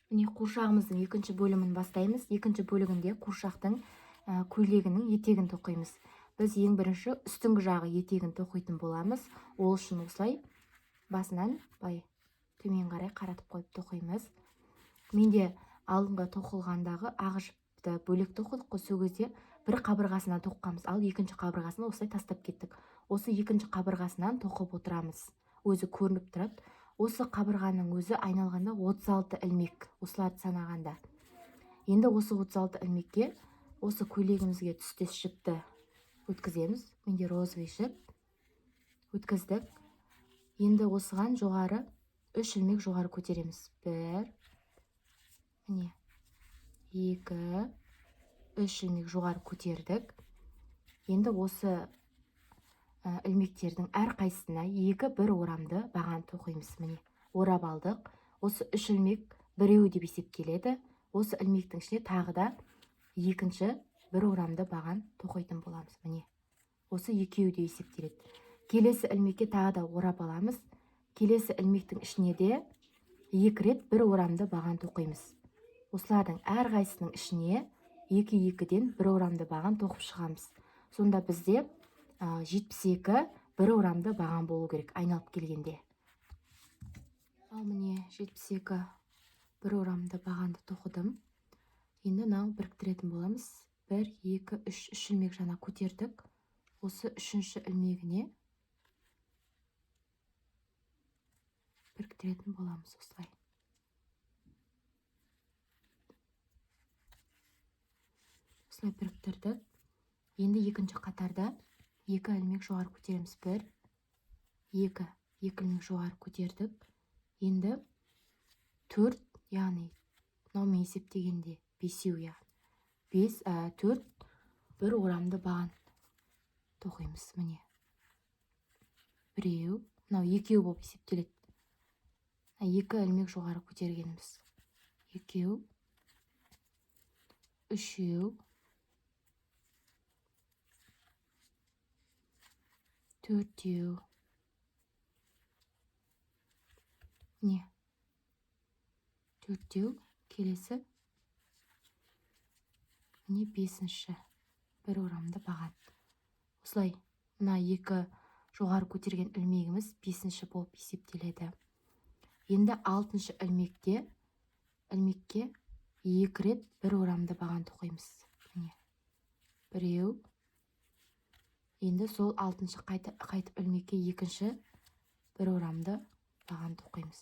Міне қуыршағымыздың екінші бөлімін бастаймыз. Екінші бөлігінде қуыршақтың көйлегінің етегін тоқимыз. Біз ең бірінші үстіңгі жағы етегін тоқитын боламыз. Ол үшін осылай басынан төмен қарай қаратып қойып тоқимыз. Менде алдыңғы тоқылғандағы ақ жіпті бөлек тоқыдық қой, сол кезде бір қабырғасынан тоққанбыз, ал екінші қабырғасын осылай тастап кеттік. Осы екінші қабырғасынан тоқып отырамыз. Өзі көрініп тұрады. Осы қабырғаның өзі айналғанда 36 ілмек, осыларды санағанда. Енді осы 36 ілмекке осы көйлегімізге түстес жіпті өткіземіз. Менде розовый жіп өткіздік. Енді осыған жоғары 3 ілмек жоғары көтереміз. 1, міне 2, 3 ілмек жоғары көтердік. Енді осы ілмектердің әр қайсысына 2-1 орамды баған тоқимыз. Міне орап алдық. Осы 3 ілмек біреуі деп есептеледі. Осы ілмектің ішіне тағы да екінші 1 орамды баған тоқитын боламыз. Міне осы екеуі де есептеледі. Келесі ілмекке тағы да орап аламыз. Келесі ілмектің ішіне де 2 рет 1 орамды баған тоқимыз. Осылардың әр қайсысының ішіне 2-2-ден 1 орамды баған тоқып шығамыз. Сонда бізде 72 1 орамды баған болу керек айналып келгенде. Ал міне 72 1 орамды бағанды тоқыдым. Енді мынау біріктіретін боламыз. 1, 2, 3 ілмек жаңа көтердік. Осы үшінші ілмегіне біріктіретін боламыз осылай. Осылай біріктірдік. Енді екінші қатарда 2 ілмек жоғары көтереміз. 1, 2 ілмек жоғары көтердік. Енді 4, яғни мынаумен есептегенде 5-еу, 4 1 орамды баған тоқимыз. Міне біреу, мынау 2 болып есептеледі. 2 ілмек жоғары көтергеніміз. 2, 3, 4, не 4, келесі не 5-ші 1 орамды баған. Осылай мына 2 жоғары көтерген ілмегіміз 5-ші болып есептеледі. Енді 6-шы ілмекке 2 рет 1 орамды баған тоқимыз. Міне біреу. Енді сол 6-шы қайтып ілмекке 2-ші 1 орамды баған тоқимыз.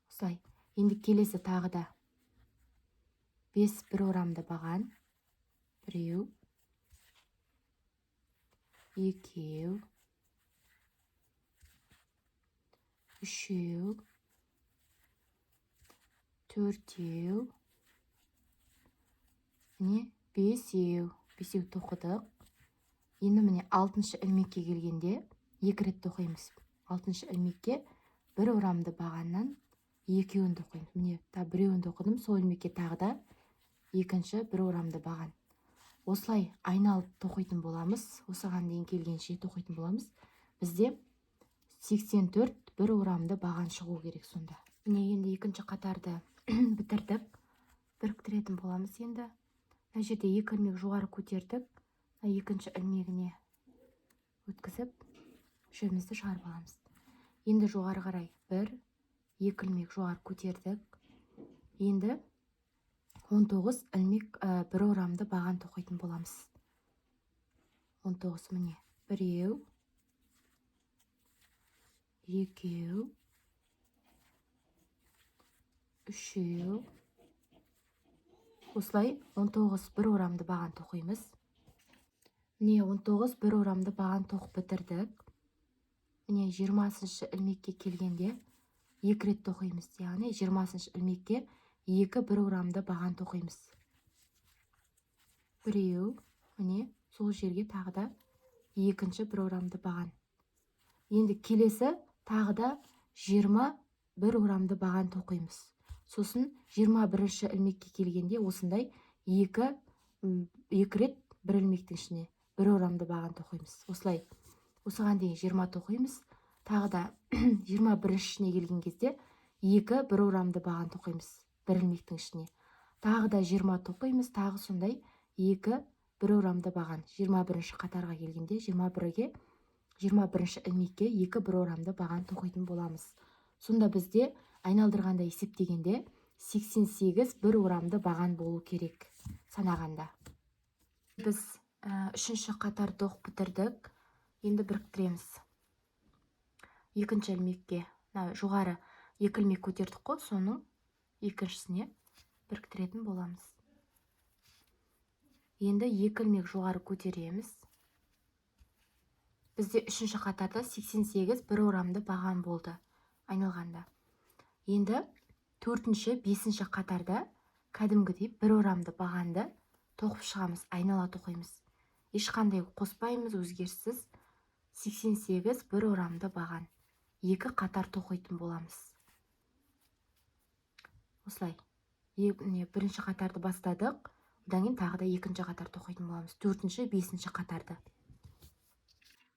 Осылай. Енді келесі тағы да 5 1 орамды баған. Біреу, 2, 3, 4, міне 5 тоқыдық. Енді міне 6-шы ілмекке келгенде 2 рет тоқимыз. 6-шы ілмекке 1 орамды бағаннан 2-ін тоқимыз. Міне біреуін тоқыдым, сол ілмекке тағы да 2-ші 1 орамды баған. Осылай айналып тоқитын боламыз. Осыған дейін келгенше тоқитын боламыз. Бізде 84 1 орамды баған шығу керек сонда. Міне енді екінші қатарды бітірдік. Біріктіретін боламыз енді. Мына жерде 2 ілмек жоғары көтердік. 2-ші ілмегіне өткізіп, жібімізді шығарып аламыз. Енді жоғары қарай 1, 2 ілмек жоғары көтердік. Енді 19 ілмек 1 орамды баған тоқитын боламыз. 19 міне біреу, 2, 3, осылай 19 1 орамды баған тоқимыз. Міне 19 1 орамды баған тоқып бітірдік. Міне 20-шы ілмекке келгенде 2 рет тоқимыз. Яғни 20-шы ілмекке 2 1 орамды баған тоқимыз. Біреу, міне сол жерге тағы да 2-ші 1 орамды баған. Енді келесі тағы да 21 орамды баған тоқимыз. Сосын 21-ші ілмекке келгенде осындай 2 рет 1 ілмектің ішіне 1 орамды баған тоқимыз. Осылай. Осыған дейін 20 тоқимыз. Тағы да 21-шіне келген кезде екі бір орамды баған тоқимыз бір ілмектің ішіне. Тағы да 20 тоқимыз, тағы сондай екі бір орамды баған. 21-ші қатарға келгенде 21-ші ілмекке екі бір орамды баған тоқитын боламыз. Сонда бізде айналдырғанда есептегенде 88 бір орамды баған болу керек санағанда. Біз үшінші қатар тоқ бітірдік. Енді біріктіреміз. Екінші ілмекке, жоғары екі ілмек көтердік қой, соның екіншісіне біріктіретін боламыз. Енді екі ілмек жоғары көтереміз. Бізде үшінші қатарда 88 бір орамды баған болды айналғанда. Енді төртінші, бесінші қатарда кәдімгідей бір орамды бағанды тоқып шығамыз, айнала тоқимыз. Ешқандай қоспаймыз, өзгеріссіз 88 бір орамды баған. Екі қатар тоқитын боламыз. Осылай. Бірінші қатарды бастадық. Одан кейін тағы да екінші қатар тоқитын боламыз. Төртінші, бесінші қатарды.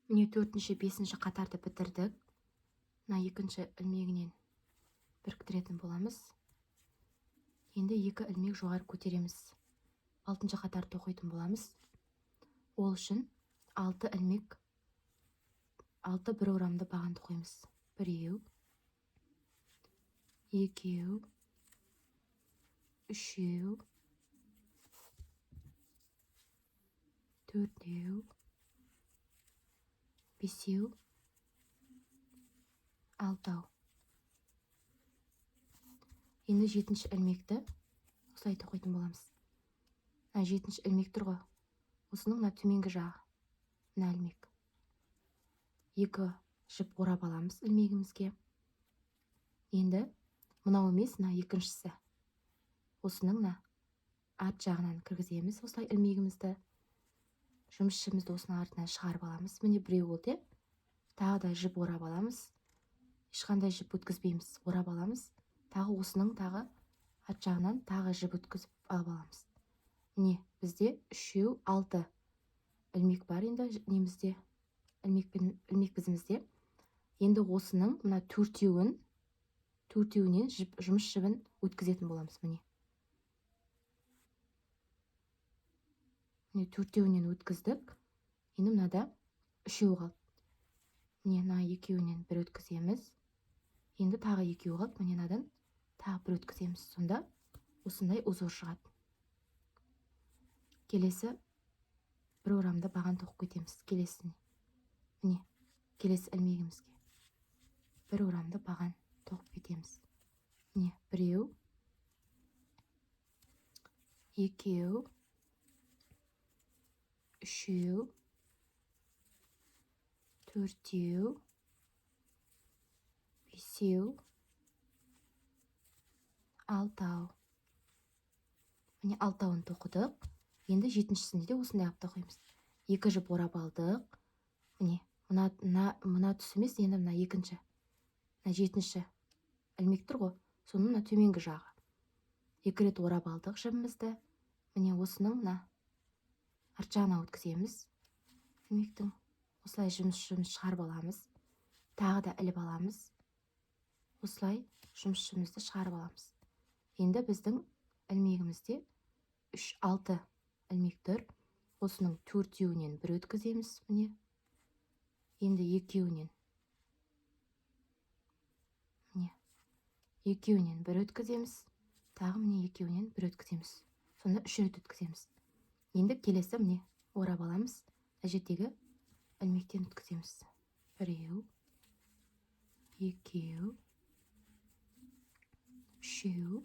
Міне төртінші, бесінші қатарды бітірдік. Екінші ілмегінен біріктіретін боламыз. Енді екі ілмек жоғары көтереміз. Алтыншы қатар тоқитын боламыз. Ол үшін 6 ілмек, 6 бір орамды баған тоқимыз. Біреу, екеу, үшеу, төртеу, бесеу, алтау. Енді жетінші ілмекті осылай тоқитын боламыз. Жетінші ілмек тұр ғой. Осының төменгі жағы. Мына ілмек. Екі жіп орап аламыз ілмегімізге. Енді мынау емес, екіншісі. Осының арт жағынан кіргіземіз осылай ілмегімізді. Жұмысшымызды осының артынан шығарып аламыз. Міне біреу болды. Тағы да жіп орап аламыз. Ешқандай жіп өткізбейміз. Орап аламыз. Тағы осының арт жағынан тағы жіп өткізіп алып аламыз. Міне бізде 3-6 ілмек бар енді немізде. Ілмек бізімізде. Енді осының мына төртеуінен жұмыс жібін өткізетін боламыз. Міне төртеуінен өткіздік. Енді мынада үшеу қалды. Міне екеуінен бір өткіземіз. Енді тағы екеу қалды. Міне мынадан тағы бір өткіземіз. Сонда осындай узор шығады. Келесі бір орамды баған тоқып кетеміз. Келесіне. Міне келесі ілмегімізге бір орамды баған тоқып кетеміз. Міне біреу, екеу, үшеу, төртеу, бесеу, алтау. Міне алтауын тоқыдық. Енді жетіншісінде де осындай алып тоқимыз. Екі жіп орап алдық. Міне мына тұс емес, енді мына екінші. Мына жетінші ілмек тұр ғой. Соның төменгі жағы. Екі рет орап алдық жібімізді. Міне осының арт жағына өткіземіз. Ілмектің осылай жұмыс шығарып аламыз. Тағы да іліп аламыз. Осылай жұмысшымызды шығарып аламыз. Енді біздің ілмегімізде 3-6 ілмек тұр. Осының төртеуінен бір өткіземіз. Міне. Енді екеуінен бір өткіземіз. Тағы міне екеуінен бір өткіземіз. Сонда 3 рет өткіземіз. Енді келесі міне орап аламыз. Әжеттегі ілмектен өткіземіз. Біреу, екеу, үшеу,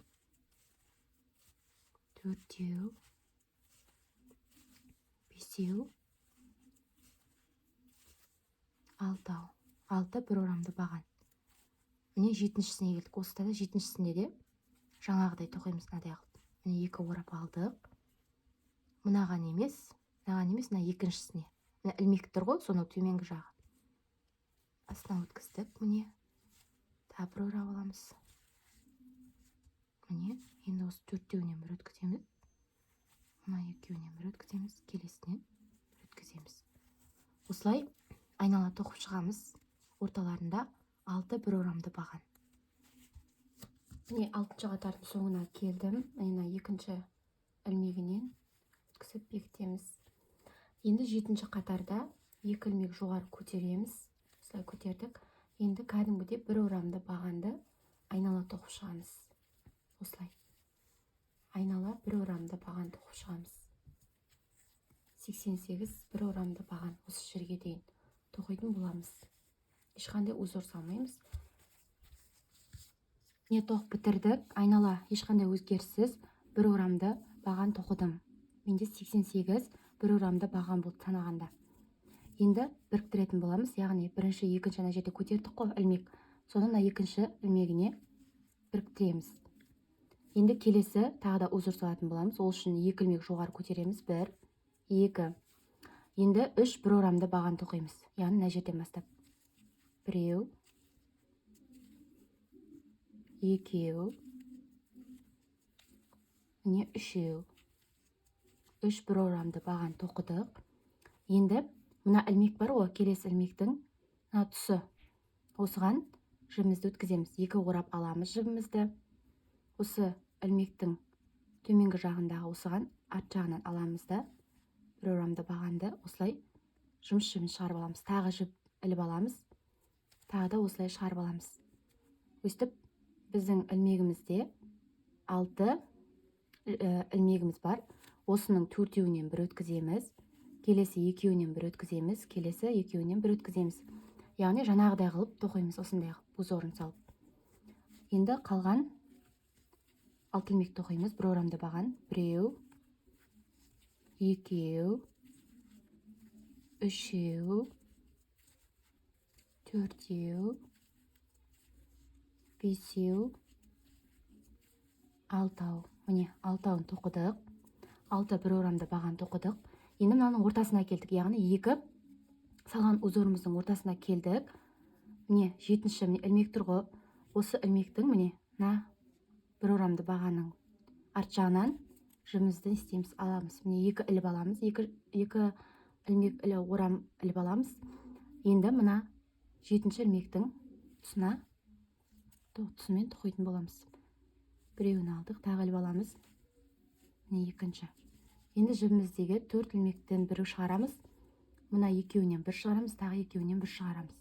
төртеу, бесеу, алтау. 6 бір орамды баған. Міне жетіншісіне келдік. Осыда да жетіншісінде де жаңағыдай тоқимыз. Міне екі орап алдық. Мынаған емес, мына екіншісіне. Мына ілмек тұр ғой, соның төменгі жағы. Астына өткіздік. Міне тағы бір орап аламыз. Міне енді осы төртеуінен бір өткіземіз. Мына екеуінен бір өткіземіз. Келесінен бір өткіземіз. Осылай айнала тоқып шығамыз. Орталарында 6 бір орамды баған. Міне 6-ші қатардың соңына келдім. Мына екінші ілмегінен өткізіп бекітеміз. Енді 7-ші қатарда 2 ілмек жоғары көтереміз. Осылай көтердік. Енді кәдімгідей бір орамды бағанды айнала тоқып шығамыз. Осылай. Айнала бір орамды баған тоқып шығамыз. 88 бір орамды баған осы жерге дейін тоқитын боламыз. Ешқандай узор салмаймыз. Не тоқып бітірдік. Айнала ешқандай өзгеріссіз бір орамды баған тоқыдым. Менде 88 бір орамды баған болды санағанда. Енді біріктіретін боламыз. Яғни бірінші, екінші ана жерде көтердік қой ілмек. Соны мына екінші ілмегіне біріктіреміз. Енді келесі тағы да узор салатын боламыз. Ол үшін 2 ілмек жоғары көтереміз. 1, 2. Енді 3 бір орамды баған тоқимыз. Яғни мына жерден бастап. 1, 2, міне 3. 3 бір орамды баған тоқыдық. Енді мына ілмек бар ғой, келесі ілмектің мына тұсы. Осыған жібімізді өткіземіз. 2 орап аламыз жібімізді. Осы ілмектің төменгі жағындағы осыған арт жағынан аламыз да бір орамды бағанды осылай жұмыс жібін шығарып аламыз. Тағы жіп іліп аламыз. Тағы да осылай шығарып аламыз. Өстіп біздің ілмегімізде 6 ілмегіміз бар. Осының 4-еуінен бір өткіземіз. Келесі 2-еуінен бір өткіземіз. Келесі 2-еуінен бір өткіземіз. Яғни жаңағыдай қылып тоқимыз, осындай қылып узорын салып. Енді қалған 6 ілмек тоқимыз. Бір орамды баған. 1, 2, 3, 4, 5, 6. Міне 6-ын тоқыдық. 6 бір орамды баған тоқыдық. Енді мынаның ортасына келдік. Яғни 2 салған узорымыздың ортасына келдік. Міне 7-ші ілмек тұр ғой. Осы ілмектің міне бір орамды бағаның арт жағынан жібімізді істейміз, аламыз. Міне 2 іліп аламыз. 2 ілмек орам іліп аламыз. Енді мына 7-ші ілмектің тұсымен тоқитын боламыз. Біреуін алдық, тағы іліп аламыз. Міне екінші. Енді жібіміздегі 4 ілмектен бірі шығарамыз. Мына 2-еуінен бір шығарамыз, тағы 2-еуінен бір шығарамыз.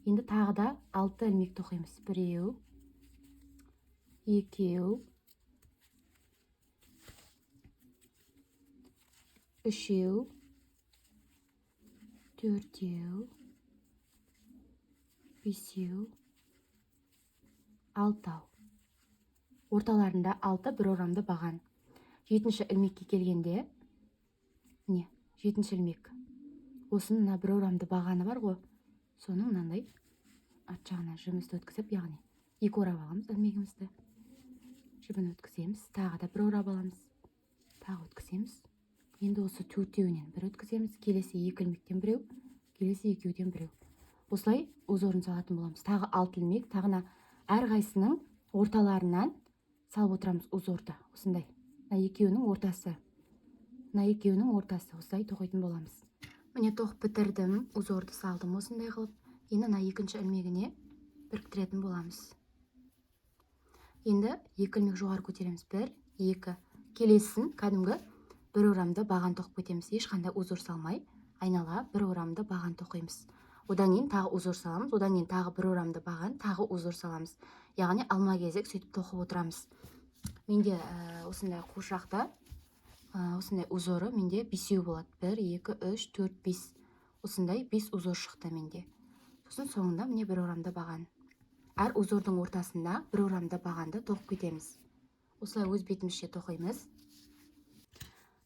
Енді тағы да 6 ілмек тоқимыз. 1, 2, 3, 4, 5, 6. Орталарында 6 бір орамды баған. 7-ші ілмекке келгенде, не, 7-ші ілмек. Осының мына бір орамды бағаны бар ғой, соның мынандай арт жағына жібімізді өткізіп, яғни 2 орап аламыз ілмегімізді. Жібін өткіземіз, тағы да бір орап аламыз. Тағы өткіземіз. Енді осы 4-еуінен бір өткіземіз. Келесі 2 ілмектен біреу, келесі 2-еуден біреу. Осылай узорын салатын боламыз. Тағы 6 ілмек, тағына әрқайсының орталарынан салып отырамыз узорды. Осындай. Мына 2-еуінің ортасы. Мына 2-еуінің ортасы. Осылай тоқитын боламыз. Міне тоқып бітірдім. Узорды салдым осындай қылып. Енді мына 2-ші ілмегіне біріктіретін боламыз. Енді 2 ілмек жоғары көтереміз. 1, 2. Келесін кәдімгі бір орамды баған тоқып кетеміз. Ешқандай узор салмай, айнала бір орамды баған тоқимыз. Одан кейін тағы узор саламыз. Одан кейін тағы бір орамды баған, тағы узор саламыз. Яғни алма кезек сөйтіп тоқып отырамыз. Менде осындай қуыршақта осындай узоры менде 5-еу болады. 1, 2, 3, 4, 5. Осындай 5 узор шықты менде. Сосын соңында міне бір орамды баған. Әр узордың ортасында бір орамды бағанды тоқып кетеміз. Осылай өз бетімізше тоқимыз.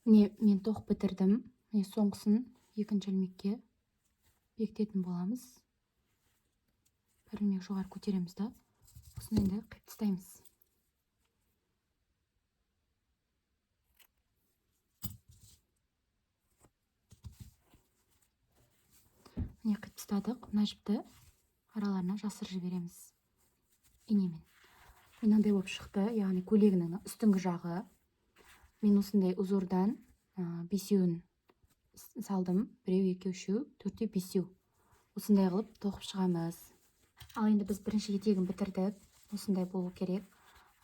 Міне мен тоқып бітірдім. Міне соңғысын 2-ші ілмекке бекітетін боламыз. Бір ілмек жоғары көтереміз да, осыны енді қиып тастаймыз. Міне қиып тастадық. Мына жіпті араларына жасырып жібереміз инемен. Мынандай болып шықты, яғни көйлегінің үстіңгі жағы. Мен осындай узордан 5-еуін салдым. 1, 2, 3, 4, 5-еу. Осындай қылып тоқып шығамыз. Ал енді біз бірінші етегін бітірдік. Осындай болу керек.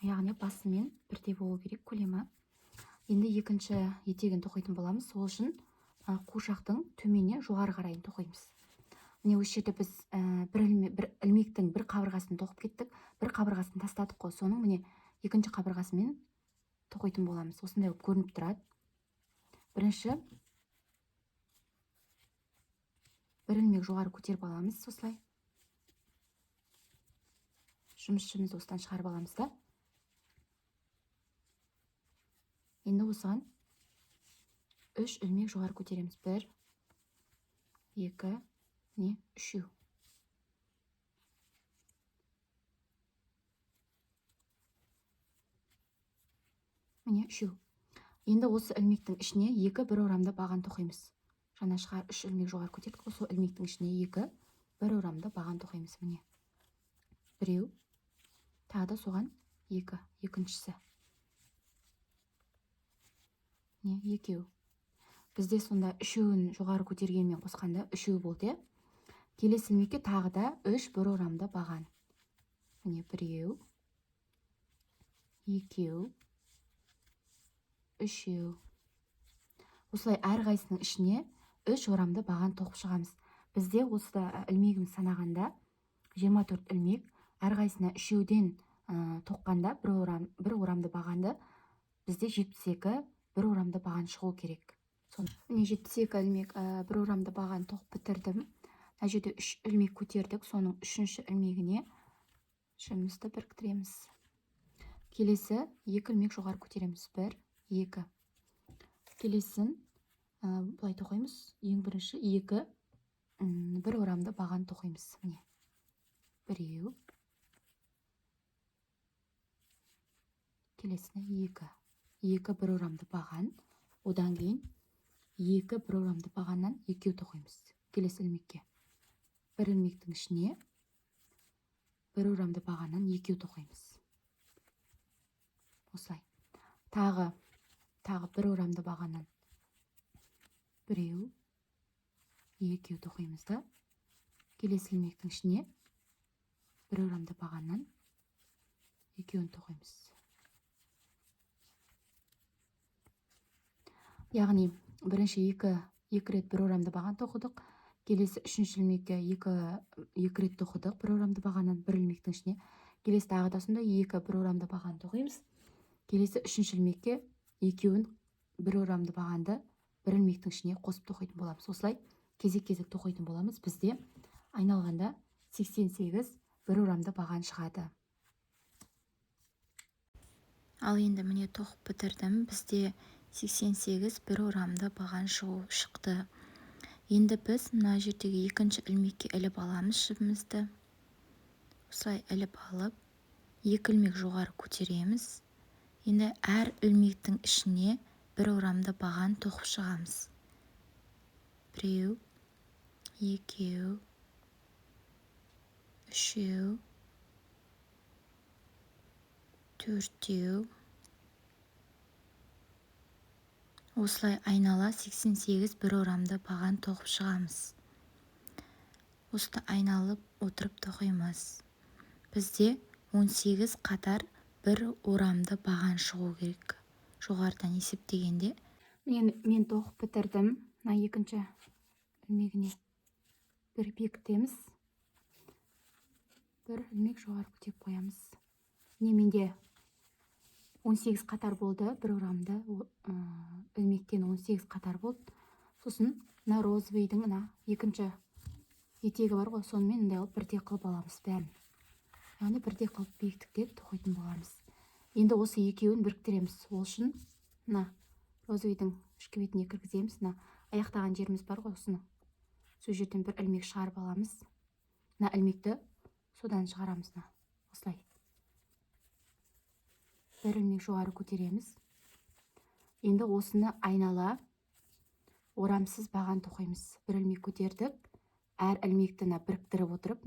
яғни басымен бірдей болу керек көлемі. Енді екінші етегін тоқитын боламыз. Сол үшін қуыршақтың төменнен жоғары қарайын тоқимыз. Міне осы жерде біз бір ілмектің бір қабырғасын тоқып кеттік, бір қабырғасын тастадық қой. Соның міне екінші қабырғасымен тоқитын боламыз. Осындай болып көрініп тұрады. Бірінші бір ілмек жоғары көтеріп аламыз. Осылай жұмысшымызды осыдан шығарып аламыз да. Енді осыған 3 ілмек жоғары көтереміз. 1, 2, не 3. Міне 3. Енді осы ілмектің ішіне 2 бір орамды баған тоқимыз. Жаңа 3 ілмек жоғары көтердік. Осы ілмектің ішіне 2 бір орамды баған тоқимыз. Міне 1, тағы да соған 2, екіншісі. Не 2. Бізде сонда 3-ін жоғары көтергенмен қосқанда 3 болды. Келесі ілмекке тағы да 3 бір орамды баған. Міне 1, 2, 3. Осылай әрқайсының ішіне 3 орамды баған тоқып шығамыз. Бізде осы ілмегіміз санағанда 24 ілмек, әрқайсына 3-ден тоққанда бір орамды бағанды бізде 72 бір орамды баған шығу керек. Міне 72 ілмек бір орамды баған тоқып бітірдім. Мына жерде 3 ілмек көтердік. Соның 3-ші ілмегіне шымызды біріктіреміз. Келесі 2 ілмек жоғары көтереміз. 1, 2. Келесін бұлай тоқимыз. Ең бірінші 2 бір орамды баған тоқимыз. Міне 1. Келесіне 2 бір орамды баған. Одан кейін 2 бір орамды бағаннан 2 тоқимыз. Келесі ілмекке. Бір ілмектің ішіне бір орамды бағаннан 2 тоқимыз. Осылай. Тағы бір орамды бағаннан 1, 2 тоқимыз да. Келесі ілмектің ішіне бір орамды бағаннан 2 тоқимыз. Яғни бірінші 2 рет бір орамды баған тоқыдық. Келесі 3-ші ілмекке 2 рет тоқыдық бір орамды бағаннан бір ілмектің ішіне. Келесі тағы да сонда 2 бір орамды баған тоқимыз. Келесі 3-ші ілмекке 2-ін бір орамды бағанды бір ілмектің ішіне қосып тоқитын боламыз. Осылай кезек-кезек тоқитын боламыз. Бізде айналғанда 88 бір орамды баған шығады. Ал енді міне тоқып бітірдім. Бізде 88 бір орамды баған шықты. Енді біз мына жердегі екінші ілмекке іліп аламыз жібімізді. Осылай іліп алып, 2 ілмек жоғары көтереміз. Енді әр ілмектің ішіне бір орамды баған тоқып шығамыз. 1, 2, 3, 4. Осылай айнала 88 бір орамды баған тоқып шығамыз. Осыны айналып отырып тоқимыз. Бізде 18 қатар бір орамды баған шығу керек. Жоғарыдан есептегенде. Мен тоқып бітірдім. Мына екінші ілмегіне бір бекітеміз. Бір ілмек жоғары көтеріп қоямыз. Менде 18 қатар болды, бір орамды ілмектен 18 қатар болды. Сосын мына розовыйдың екінші етегі бар ғой, сонымен мындай қылып бірдей қылып аламыз бәрін. Яғни бірдей қылып бекітіктеп тоқитын боламыз. Енді осы екеуін біріктіреміз. Ол үшін мына розовыйдың ішкі бетіне кіргіземіз. Мына аяқтаған жеріміз бар ғой, осыны. Сол жерден бір ілмек шығарып аламыз. Мына ілмекті содан шығарамыз. Осылай. Бір ілмек жоғары көтереміз. Енді осыны айнала орамсыз баған тоқимыз. Бір ілмек көтердік. Әр ілмекті біріктіріп отырып,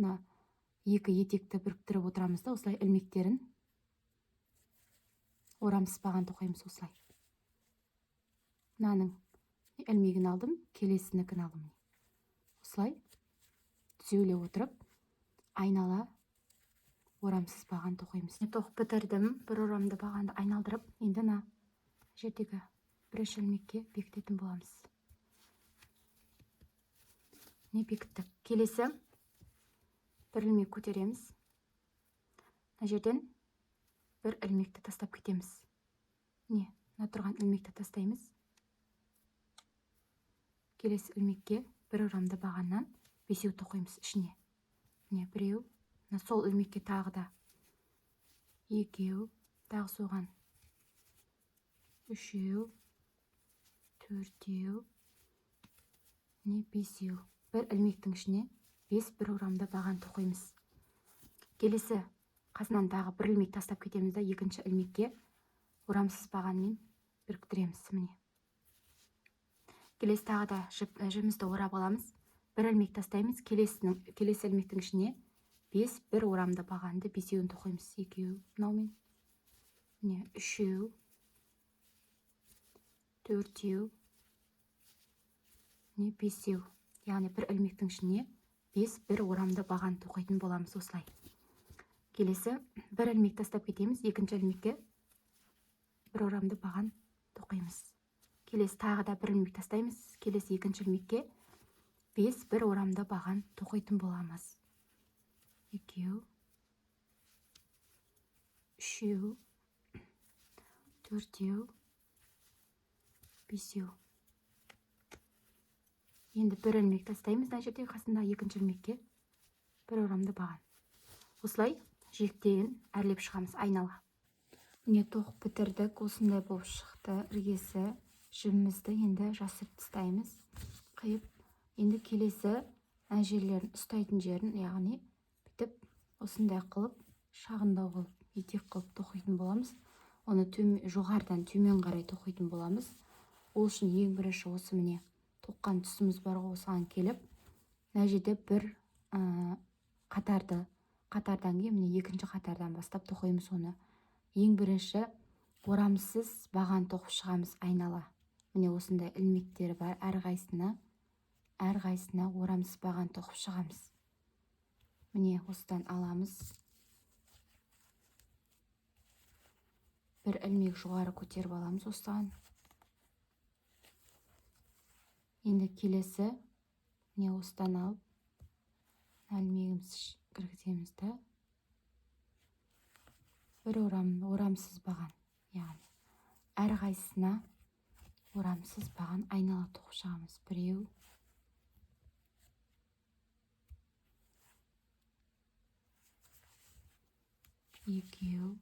екі етекті біріктіріп отырамыз да, осылай ілмектерін орамсыз баған тоқимыз. Осылай. Мынаның ілмегін алдым, келесінікін алдым. Осылай түзеуле отырып, айнала орамсыз баған тоқимыз. Тоқып бітірдім. Бір орамды бағанды айналдырып, енді мына жердегі бірінші ілмекке бекітетін боламыз. Не бекіттік. Келесі бір ілмек көтереміз. Мына жерден бір ілмекті тастап кетеміз. Не, мына тұрған ілмекті тастаймыз. Келесі ілмекке бір орамды бағаннан бесеу тоқимыз ішіне. Не, біреу, мына сол ілмекке тағы да екеу, тағы соған үшеу, төртеу, не, бесеу. Бір ілмектің ішіне 5 бір орамды баған тоқимыз. Келесі қасынан тағы бір ілмек тастап кетеміз да екінші ілмекке орамсыз бағанмен біріктіреміз. Міне. Келесі тағы да жіпімізді орап аламыз. Бір ілмек тастаймыз. Келесі ілмектің ішіне 5 бір орамды бағанды бесеуін тоқимыз. Екеу, мынаумен. Міне, үшеу, төртеу, не, бесеу. Яғни бір ілмектің ішіне 5 бір орамды баған тоқитын боламыз осылай. Келесі бір ілмек тастап кетеміз. Екінші ілмекке бір орамды баған тоқимыз. Келесі тағы да бір ілмек тастаймыз. Келесі екінші ілмекке 5 бір орамды баған тоқитын боламыз. Екеу, үшеу, төртеу, бесеу. Енді бір ілмек тастаймыз. Мына жерде қасында екінші ілмекке бір орамды баған. Осылай жиектен әрлеп шығамыз айнала. Міне тоқып бітірдік. Осындай болып шықты іргесі. Жібімізді енді жасырып тастаймыз. Қиып, енді келесі мына жерлерін ұстайтын жерін, яғни бүйтіп осындай қылып, шағындау қылып, етек қылып тоқитын боламыз. Оны жоғарыдан төмен қарай тоқитын боламыз. Ол үшін ең бірінші осы міне тоққан тұсымыз бар, осыған келіп, мына жерде бір қатардан кейін міне екінші қатардан бастап тоқимыз оны. Ең бірінші орамсыз баған тоқып шығамыз айнала. Міне осындай ілмектері бар, әрқайсына орамсыз баған тоқып шығамыз. Міне осыдан аламыз. Бір ілмек жоғары көтеріп аламыз осыған. Енді келесі міне осыдан алып ілмегімізді кіргіземіз да бір орамсыз баған, яғни әрқайсысына орамсыз баған айнала тоқып шығамыз. Біреу, екеу,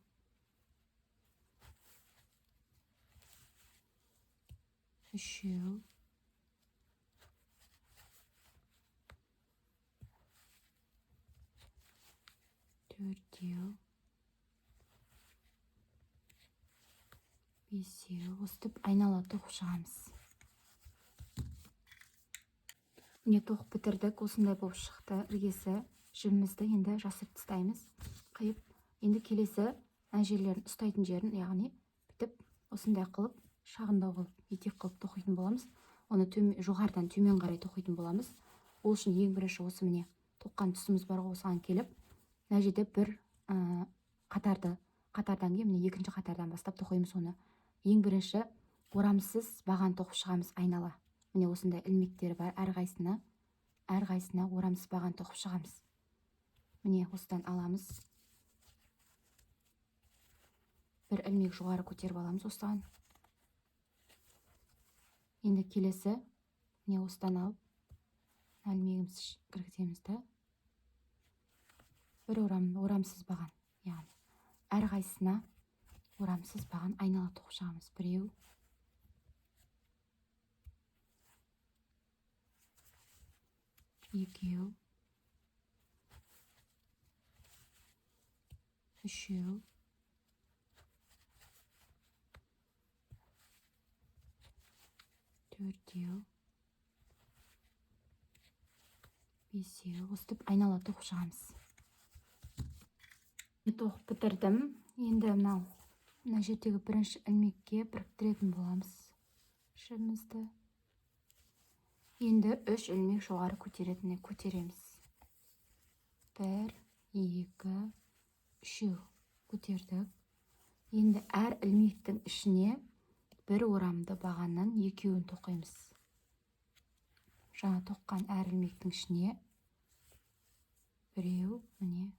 үшеу, төртеу, бесеу. Осытып айнала тоқып шығамыз. Міне тоқып бітірдік. Осындай болып шықты іргесі. Жібімізді енді жасырып тастаймыз. Қиып, енді келесі мына жерлерін ұстайтын жерін, яғни бүйтіп осындай қылып, шағындау қылып, етек қылып тоқитын боламыз. Оны жоғарыдан төмен қарай тоқитын боламыз. Ол үшін ең бірінші осы міне тоққан тұсымыз бар, осыған келіп, мына жерде бір қатардан кейін міне екінші қатардан бастап тоқимыз оны. Ең бірінші орамсыз баған тоқып шығамыз айнала. Міне осындай ілмектері бар, әрқайсына орамсыз баған тоқып шығамыз. Міне осыдан аламыз. Бір ілмек жоғары көтеріп аламыз осыған. Енді келесі міне осыдан алып ілмегімізді кіргіземіз да бір орамсыз баған, яғни әрқайсысына орамсыз баған айнала тоқып шығамыз. Біреу, екеу, үшеу, төртеу, бесеу. Осытып айнала тоқып шығамыз. Тоқып бітірдім. Енді мына жердегі бірінші ілмекке біріктіретін боламыз жібімізді. Енді 3 ілмек жоғары көтереміз. 1, 2, үшеу көтердік. Енді әр ілмектің ішіне бір орамды бағаннан екеуін тоқимыз. Жаңа тоққан әр ілмектің ішіне біреу, міне,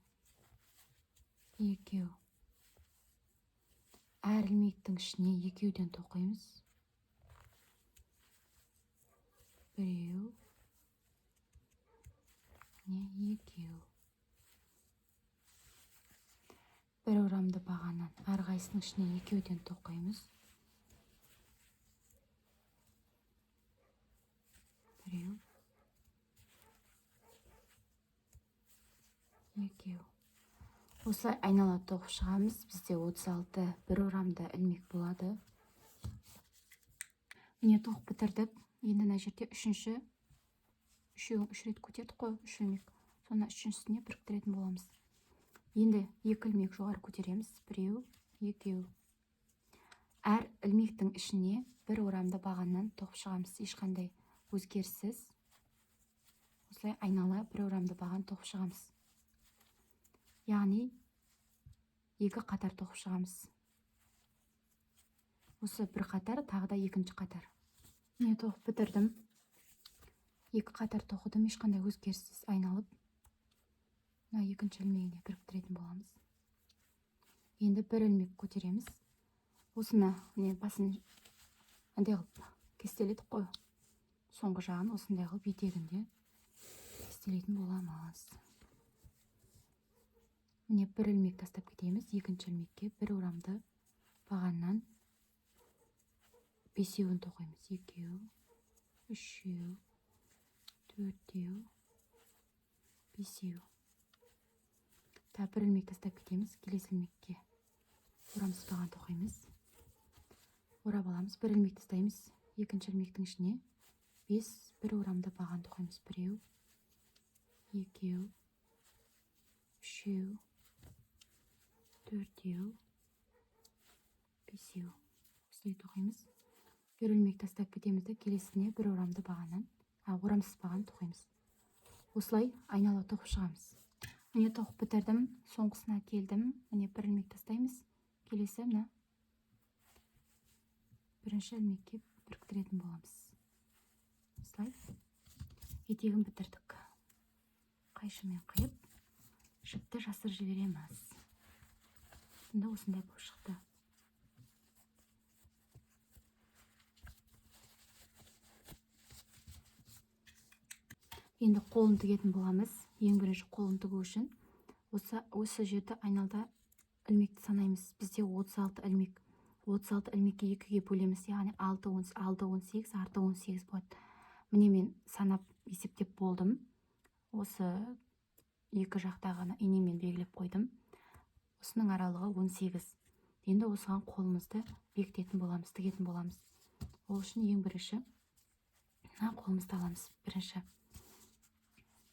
екеу. Әр ілмектің ішіне екеуден тоқимыз. Біреу, міне, екеу. Бір орамды бағаннан әрқайсының ішіне екеуден тоқимыз. Біреу, екеу. Осылай айнала тоқып шығамыз. Бізде 36 бір орамды ілмек болады. Міне тоқып бітірдік. Енді мына жерде үшінші, үшеуін үш рет көтердік қой, үш ілмек. Соны үшіншісіне біріктіретін боламыз. Енді екі ілмек жоғары көтереміз. Біреу, екеу. Әр ілмектің ішіне бір орамды бағаннан тоқып шығамыз. Ешқандай өзгеріссіз. Осылай айнала бір орамды баған тоқып шығамыз. Яғни екі қатар тоқып шығамыз. Осы бір қатар, тағы да екінші қатар. Міне тоқып бітірдім. Екі қатар тоқыдым, ешқандай өзгеріссіз айналып. Мына екінші ілмегіне біріктіретін боламыз. Енді бір ілмек көтереміз. Осыны басын андай қылып кестеледік қой. Соңғы жағын осындай қылып етегінде кестелейтін боламыз. Міне бір ілмек тастап кетеміз. Екінші ілмекке бір орамды бағаннан бесеуін тоқимыз. Екеу, үшеу, төртеу, бесеу. Бір ілмек тастап кетеміз. Келесі ілмекке орамсыз баған тоқимыз. Орап аламыз. Бір ілмек тастаймыз. Екінші ілмектің ішіне бір орамды баған тоқимыз. Біреу, екеу, үшеу, төртеу, бесеу. Осылай тоқимыз. Бір ілмек тастап кетеміз де келесіне бір орамды бағаннан, орамсыз баған тоқимыз. Осылай айнала тоқып шығамыз. Міне тоқып бітірдім. Соңғысына келдім. Міне бір ілмек тастаймыз. Келесі мына бірінші ілмекке біріктіретін боламыз. Осылай етегін бітірдік. Қайшымен қиып, жіпті жасыр жібереміз. Бұнда осындай болып шықты. Енді қолын тігетін боламыз. Ең бірінші қолын тігу үшін осы жерді айналда ілмекті санаймыз. Бізде 36 ілмек. 36 ілмекке екіге бөлеміз. Яғни 6, 18, арты 18 болады. Міне мен санап есептеп болдым. Осы екі жақтағаны инемен белгілеп қойдым. Осының аралығы 18. Енді осыған қолымызды бекітетін боламыз, тігетін боламыз. Ол үшін ең бірінші қолымызды аламыз. Бірінші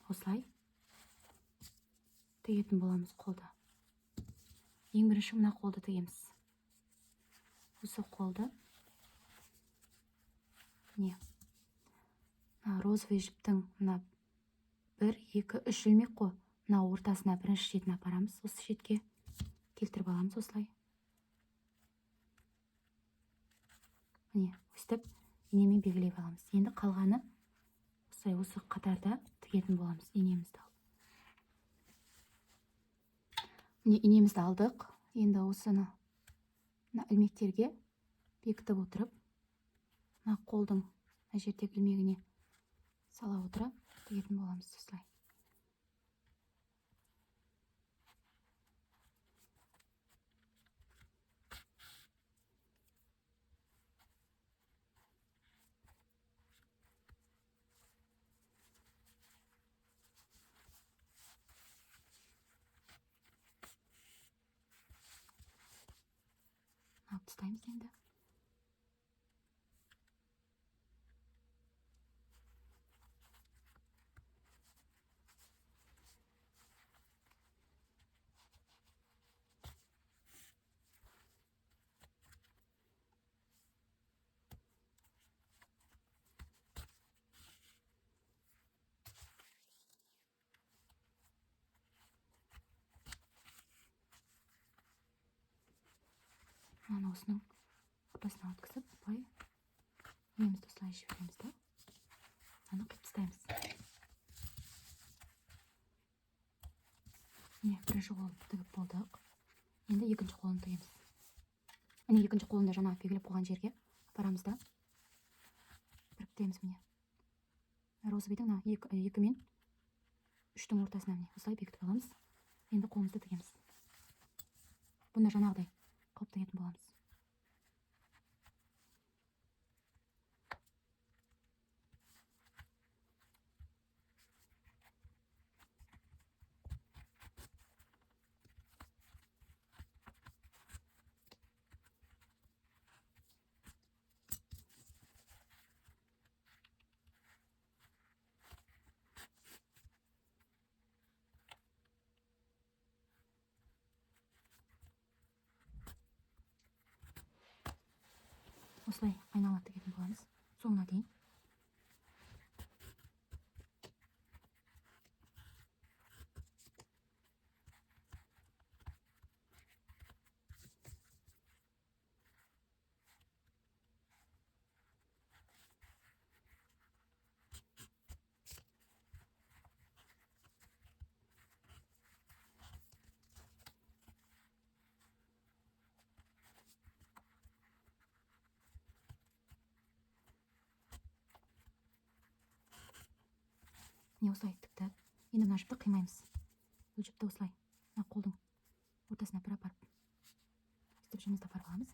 осылай тігетін боламыз қолды. Ең бірінші мына қолды тігеміз. Осы қолды розовый жіптің 1, 2, 3 ілмек қой. Мына ортасына бірінші шетін апарамыз. Осы шетке келтіріп аламыз осылай. Міне, өстіп инемен белгілеп аламыз. Енді қалғаны осылай осы қатарда тігетін боламыз инемізді. Міне инемізді алдық. Енді осыны ілмектерге бекітіп отырып, қолдың жердегі ілмегіне сала отырып тігетін боламыз осылай. Алып тастаймыз енді. Ана осының ортасына өткізіп, былай немізді осылай жібереміз да. Аны қиып тастаймыз. Міне, бірінші қолын тігіп болдық. Енді екінші қолын тігеміз. Міне, екінші қолында жаңа белгілеп қойған жерге апарамыз да біріктіреміз. Міне, розыбайдың екі мен үштің ортасына міне осылай бекітіп аламыз. Енді қолымызды тігеміз. Бұны жаңағыдай қылып тігетін боламыз. Осылай айнала тігетін боламыз соңына дейін. Міне осылай тіктік. Енді мына жіпті қимаймыз. Бұл жіпті осылай мына қолдың ортасына бір апарып істеп жұмызды апарып аламыз.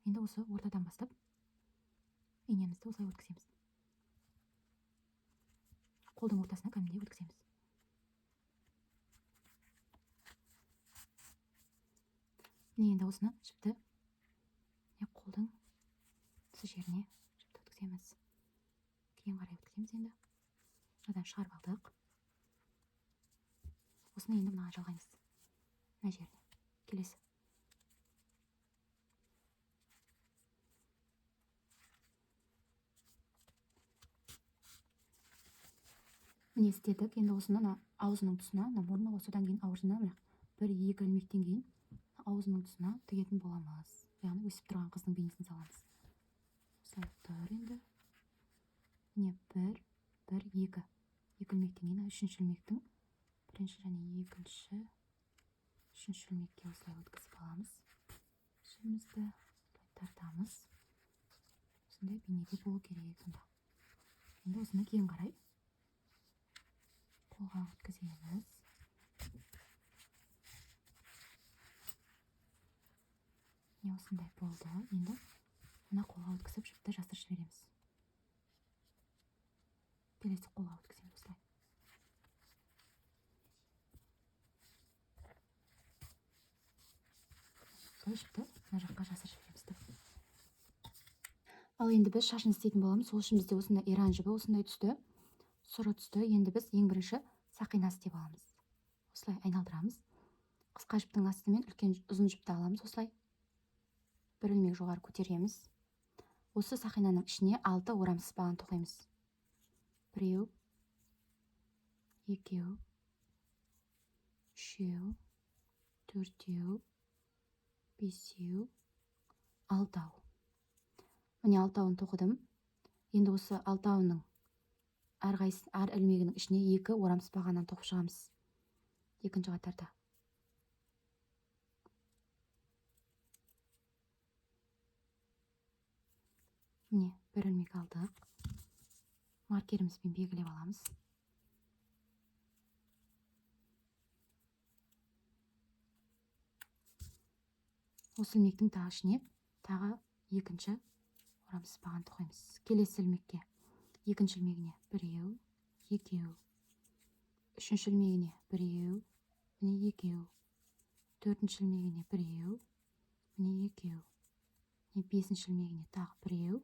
Енді осы ортадан бастап инемізді осылай өткіземіз. Қолдың ортасына кәдімгідей өткіземіз. Міне енді осыны жіпті қолдың осы жеріне жіпті өткіземіз. Кейін қарай өткіземіз. Енді мынадан шығарып алдық. Осыны енді мынаға жалғаймыз. Мына жеріне келесі. Міне істедік. Енді осыны аузының тұсына, мұрны, содан кейін аузына бір екі ілмектен кейін аузының тұсына тігетін боламыз. Яғни өсіп тұрған қыздың бейнесін саламыз. Осылай тұр енді. Міне бір, екі ілмектен кейін үшінші ілмектің бірінші және екінші, үшінші ілмекке осылай өткізіп аламыз. Шымызды тартамыз. Осындай бейнеде болу керек сонда. Енді осыны кейін қарай қолға өткіземіз. Міне осындай болды. Енді мына қолға өткізіп жіпті жасырып жібереміз. Келесі қолға өткіземіз осылай. Осылай жіпті мына жаққа жасырып жібереміз. Ал енді біз шашын істейтін боламыз. Сол үшін бізде осындай иран жібі, осындай түсті, сұры түсті. Енді біз ең бірінші сақина істеп аламыз. Осылай айналдырамыз. Қысқа жіптің астымен үлкен ұзын жіпті аламыз. Осылай бір ілмек жоғары көтереміз. Осы сақинаның ішіне 6 орам сызбаған тоқимыз. Біреу, екеу, үшеу, төртеу, бесеу, алтау. Міне 6-ауын тоқыдым. Енді осы 6-ауының әр ілмегінің ішіне 2 орам сызбағаннан тоқып шығамыз. Екінші қатарда. Міне бір ілмек алдық. Маркерімізбен белгілеп аламыз. Осы ілмектің тағы ішіне тағы екінші орам сызбаған тоқимыз. Келесі ілмекке екінші ілмегіне біреу, екеу, үшінші ілмегіне біреу, міне екеу, төртінші ілмегіне біреу, міне екеу, міне бесінші ілмегіне тағы біреу,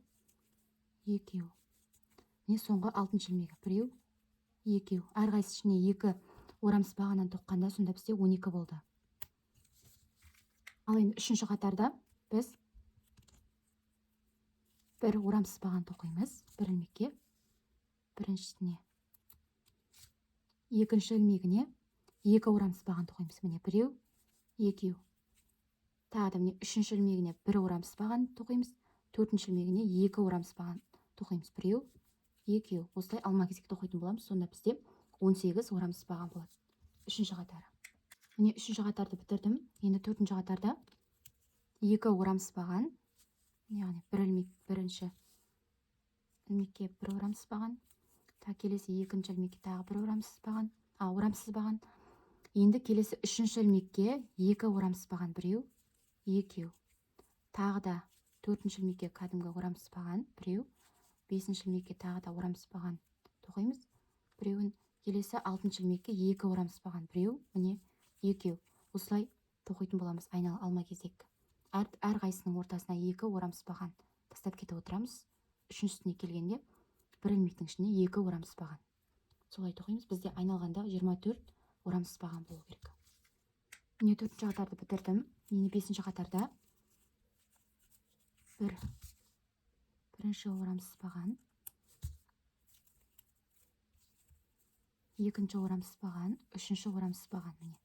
екеу, міне соңғы 6-шы ілмегі біреу, екеу. Әрқайсысына 2 орам сызбағаннан тоққанда сонда бізде 12 болды. Ал енді үшінші қатарда біз бір орам сызбаған тоқимыз. Бір ілмекке біріншісіне, екінші ілмегіне 2 орам сызбаған тоқимыз. Міне біреу, екеу. тағы да міне үшінші ілмегіне бір орамсызбаған тоқимыз, төртінші ілмегіне екі орамсызбаған тоқимыз. Біреу, екеу. Осылай алма кезек тоқитын боламыз. Сонда бізде 18 орамсызбаған болады. Үшінші қатары. Міне үшінші қатарды бітірдім. Енді төртінші қатарда екі орамсызбаған, яғни бір ілмек, бірінші ілмекке бір орамсызбаған, келесі екінші ілмекке тағы бір орамсызбаған. Енді келесі үшінші ілмекке екі орамсызбаған, біреу, екеу. Тағы да төртінші ілмекке кәдімгі орамсызбаған, біреу, бесінші ілмекке тағы да орамсызбаған тоқимыз. Біреуін келесі алтыншы ілмекке екі орамсызбаған, біреу, міне екеу. Осылай тоқитын боламыз айналы алма кезек. Әр қайсының ортасына екі орамсызбаған тастап кетіп отырамыз. Үшіншісіне келгенде бір ілмектің ішіне екі орамсызбаған. Солай тоқимыз. Бізде айналғанда 24 орамсызбаған болу керек. Міне төртінші қатарды бітірдім. Енді бесінші қатарда бірінші орамсызбаған, екінші орамсызбаған, үшінші орамсызбаған. Міне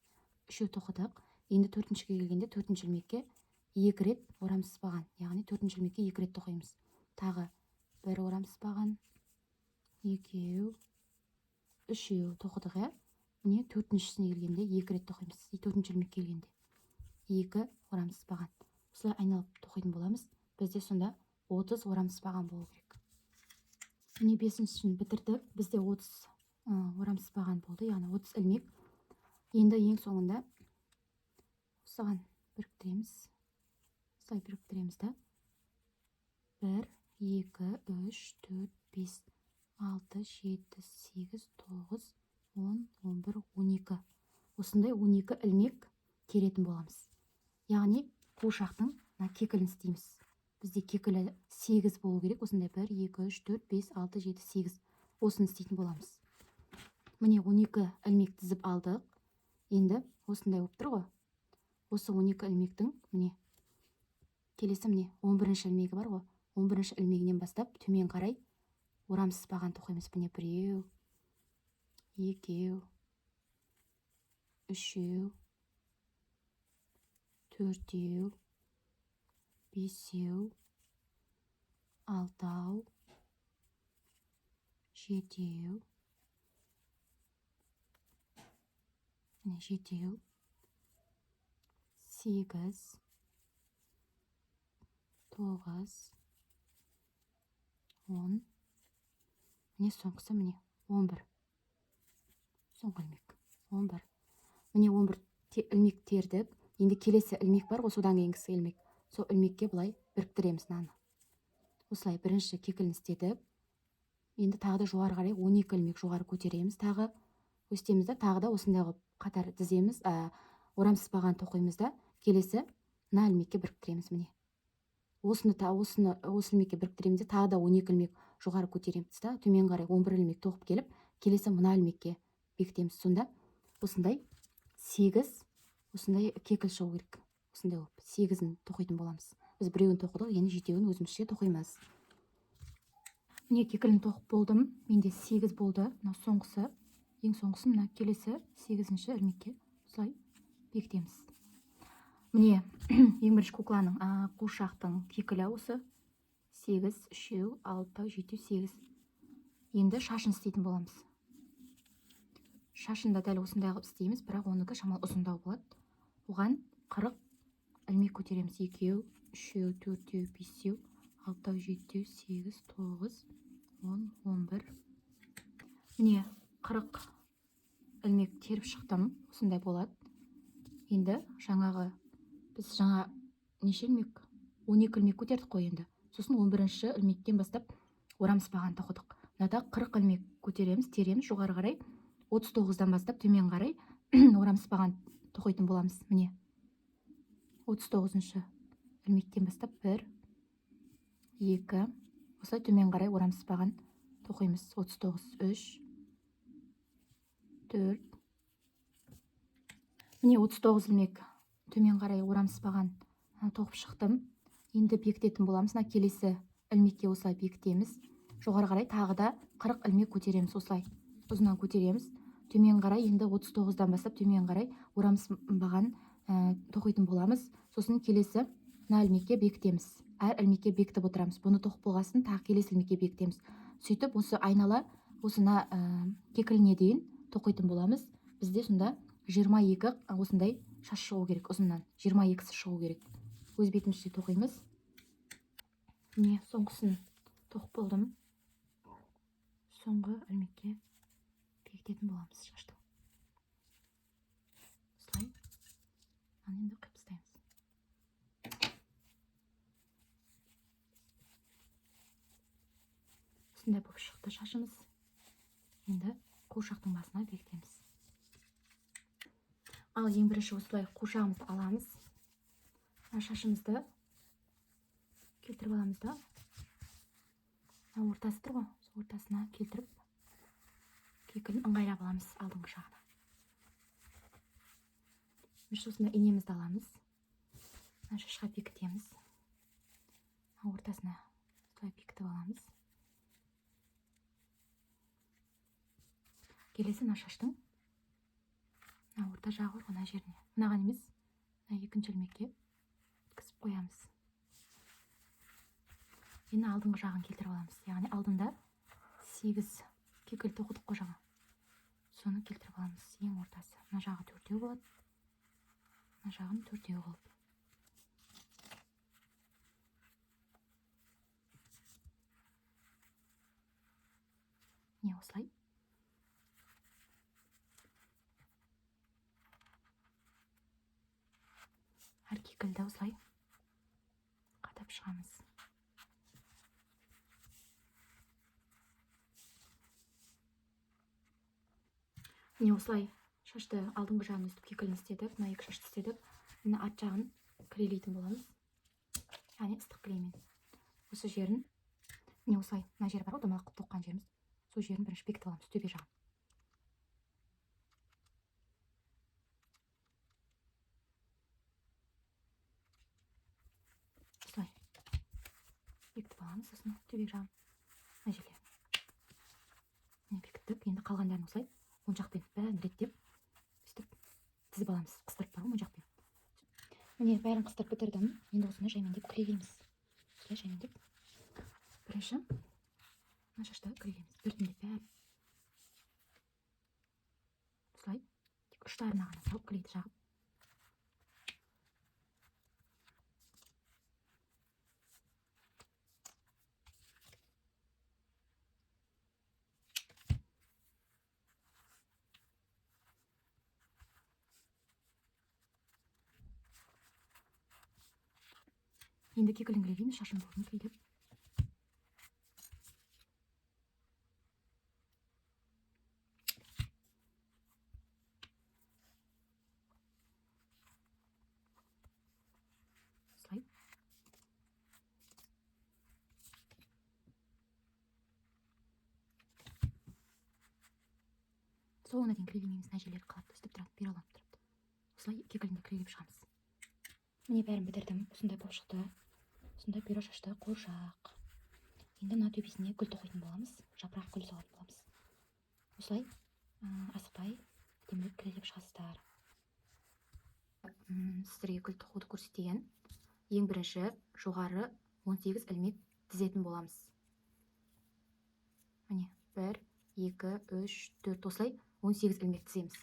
үшеу тоқыдық. Енді төртіншіге келгенде төртінші ілмекке екі рет орамсызбаған, яғни төртінші ілмекке екі рет тоқимыз. Тағы бір орамсызбаған, екеу, үшеу тоқыдық. Міне төртіншісіне келгенде екі рет тоқимыз. Төртінші ілмекке келгенде екі орамсызбаған. Осылай айналып тоқитын боламыз. Бізде сонда 30 орамсызбаған болу керек. Міне бесіншісін бітірдік. Бізде 30 орамсызбаған болды, яғни 30 ілмек. Енді ең соңында осыған біріктіреміз. Осылай біріктіреміз да. 1, 2, 3, 4, 5, 6, 7, 8, 9, 10, 11, 12. Осындай 12 ілмек теретін боламыз. Яғни қуыршақтың кекілін істейміз. Бізде кекілі 8 болу керек. Осындай 1, 2, 3, 4, 5, 6, 7, 8. Осыны істейтін боламыз. Міне 12 ілмек тізіп алдық. Енді осындай болып тұр ғой. Осы 12 ілмектің міне келесі міне 11-ші ілмегі бар ғой. 11-ші ілмегінен бастап төмен қарай орамсызбаған тоқимыз. Міне біреу, екеу, үшеу, төртеу, бесеу, алтау, жетеу, жетеу, 8, 9, 10. Міне соңғысы міне 11. Соңғы ілмек 11. Міне 11 ілмек тердік. Енді келесі ілмек бар ғой, содан кейінгісі ілмек. Сол ілмекке былай біріктіреміз мынаны. Осылай бірінші кекілін істедік. Енді тағы да жоғары қарай 12 ілмек жоғары көтереміз. Тағы өстеміз да, тағы да осындай қылып қатар тіземіз, орамсызбаған тоқимыз да, келесі мына ілмекке біріктіреміз. Міне осы ілмекке біріктіреміз де, тағы да 12 ілмек жоғары көтереміз да, төмен қарай 11 ілмек тоқып келіп, келесі мына ілмекке бекітеміз. Сонда осындай 8 осындай кекіл шығу керек. Осындай болып 8-ін тоқитын боламыз. Біз біреуін тоқыдық, енді жетеуін өзімізше тоқимыз. Міне кекілін тоқып болдым. Менде 8 болды. Мына соңғысы, ең соңғысы мына келесі 8-ші ілмекке осылай бекітеміз. Міне ең бірінші кукланың қуыршақтың кекілі осы 8, 3, 6, 7, 8. Енді шашын істейтін боламыз. Шашында дәл осындай қылып істейміз, бірақ оныкі шамалы ұзындау болады. Оған 40 ілмек көтереміз. 2, 3, 4, 5, 6, 7, 8, 9, 10, 11. Міне 40 ілмек теріп шықтым. Осындай болады. Енді біз жаңа неше ілмек? 12 ілмек көтердік қой енді. Сосын 11-ші ілмектен бастап орамсызбаған тоқыдық. Мынада 40 ілмек көтереміз, тереміз жоғары қарай. 39-дан бастап төмен қарай орамсызбаған тоқитын боламыз. Міне 39-ші ілмектен бастап 1, 2, осылай төмен қарай орамсызбаған тоқимыз. 39, 3, 4. Міне 39 ілмек төмен қарай орамсызбаған тоқып шықтым. Енді бекітетін боламыз. Келесі ілмекке осылай бекітеміз. Жоғары қарай тағы да 40 ілмек көтереміз. Осылай ұзынан көтереміз. Төмен қарай енді 39-дан бастап төмен қарай орамсызбаған тоқитын боламыз. Сосын келесі мына ілмекке бекітеміз. Әр ілмекке бекітіп отырамыз. Бұны тоқып болғасын тағы келесі ілмекке бекітеміз. Сөйтіп осы айнала осына кекіліне дейін тоқитын боламыз. Бізде сонда 22 осындай шаш шығу керек, ұзыннан 22-сі шығу керек. Өз бетімізше тоқимыз. Міне соңғысын тоқып болдым. Соңғы ілмекке бекітетін боламыз шашты. Осылай. Енді қиып тастаймыз. Осындай болып шықты шашымыз. Енді қуыршақтың басына бекітеміз. Ал ең бірінші осылай қуыршағымызды аламыз. Шашымызды келтіріп аламыз да. Ортасы тұр ғой, ортасына келтіріп кекілін ыңғайлап аламыз алдыңғы жағына. Осында инемізді аламыз. Шашқа бекітеміз. Ортасына осылай бекітіп аламыз. Келесі шаштың орта жағы мына жеріне. Мынаған емес, екінші ілмекке өткізіп қоямыз. Енді алдыңғы жағын келтіріп аламыз. Яғни алдында 8 кекіл тоқыдық қой жаңа. Соны келтіріп аламыз. Ең ортасы. Мына жағы 4-еу болады. Мына жағын 4-еу қылып. Не осылай. Әр кекілді осылай қатап шығамыз. Міне осылай шашты алдыңғы жағын өстіп кекілін істедік. Мына екі шашты істедік. Мына арт жағын клейлейтін боламыз. Яғни ыстық клеймен. Осы жерін, міне осылай, мына жері бар ғой, домалақ қылып тоққан жеріміз. Сол жерін бірінші бекітіп аламыз, төбе жағын. Осылай бекітіп аламыз, сосын төбе жағын. Мына жерлерін. Міне бекіттік. Енді қалғандарын осылай моншақпен бәрін реттеп, өстіп тізіп аламыз. Қыстырып бар ғой моншақпен. Міне бәрін қыстырып бітірдім. Енді осыны жаймендеп клейлейміз. Осылай жаймендеп. Бірінші мына шашты клейлейміз. Біртіндеп бәрін. Осылай тек ұштарына ғана салып клейді жағып. Енді кекілін клейлейміз, шашын болсын клейлеп. Осылай. Соңына дейін клейлемейміз, мына жерлері қалап өстіп тұрады, бері тұрады. Осылай кекілін клейлеп шығамыз. Міне бәрін бітірдім. Осындай болып шықты. Осындай бюро шашты қуыршақ. Енді мына төбесіне гүл тоқитын боламыз. Жапырақ гүл салатын боламыз. Осылай асықпай әдемілеп клейлеп шығасыздар. Сіздерге гүл тоқуды көрсетейін. Ең бірінші жоғары 18 ілмек тізетін боламыз. Міне 1, 2, 3, 4 осылай 18 ілмек тіземіз.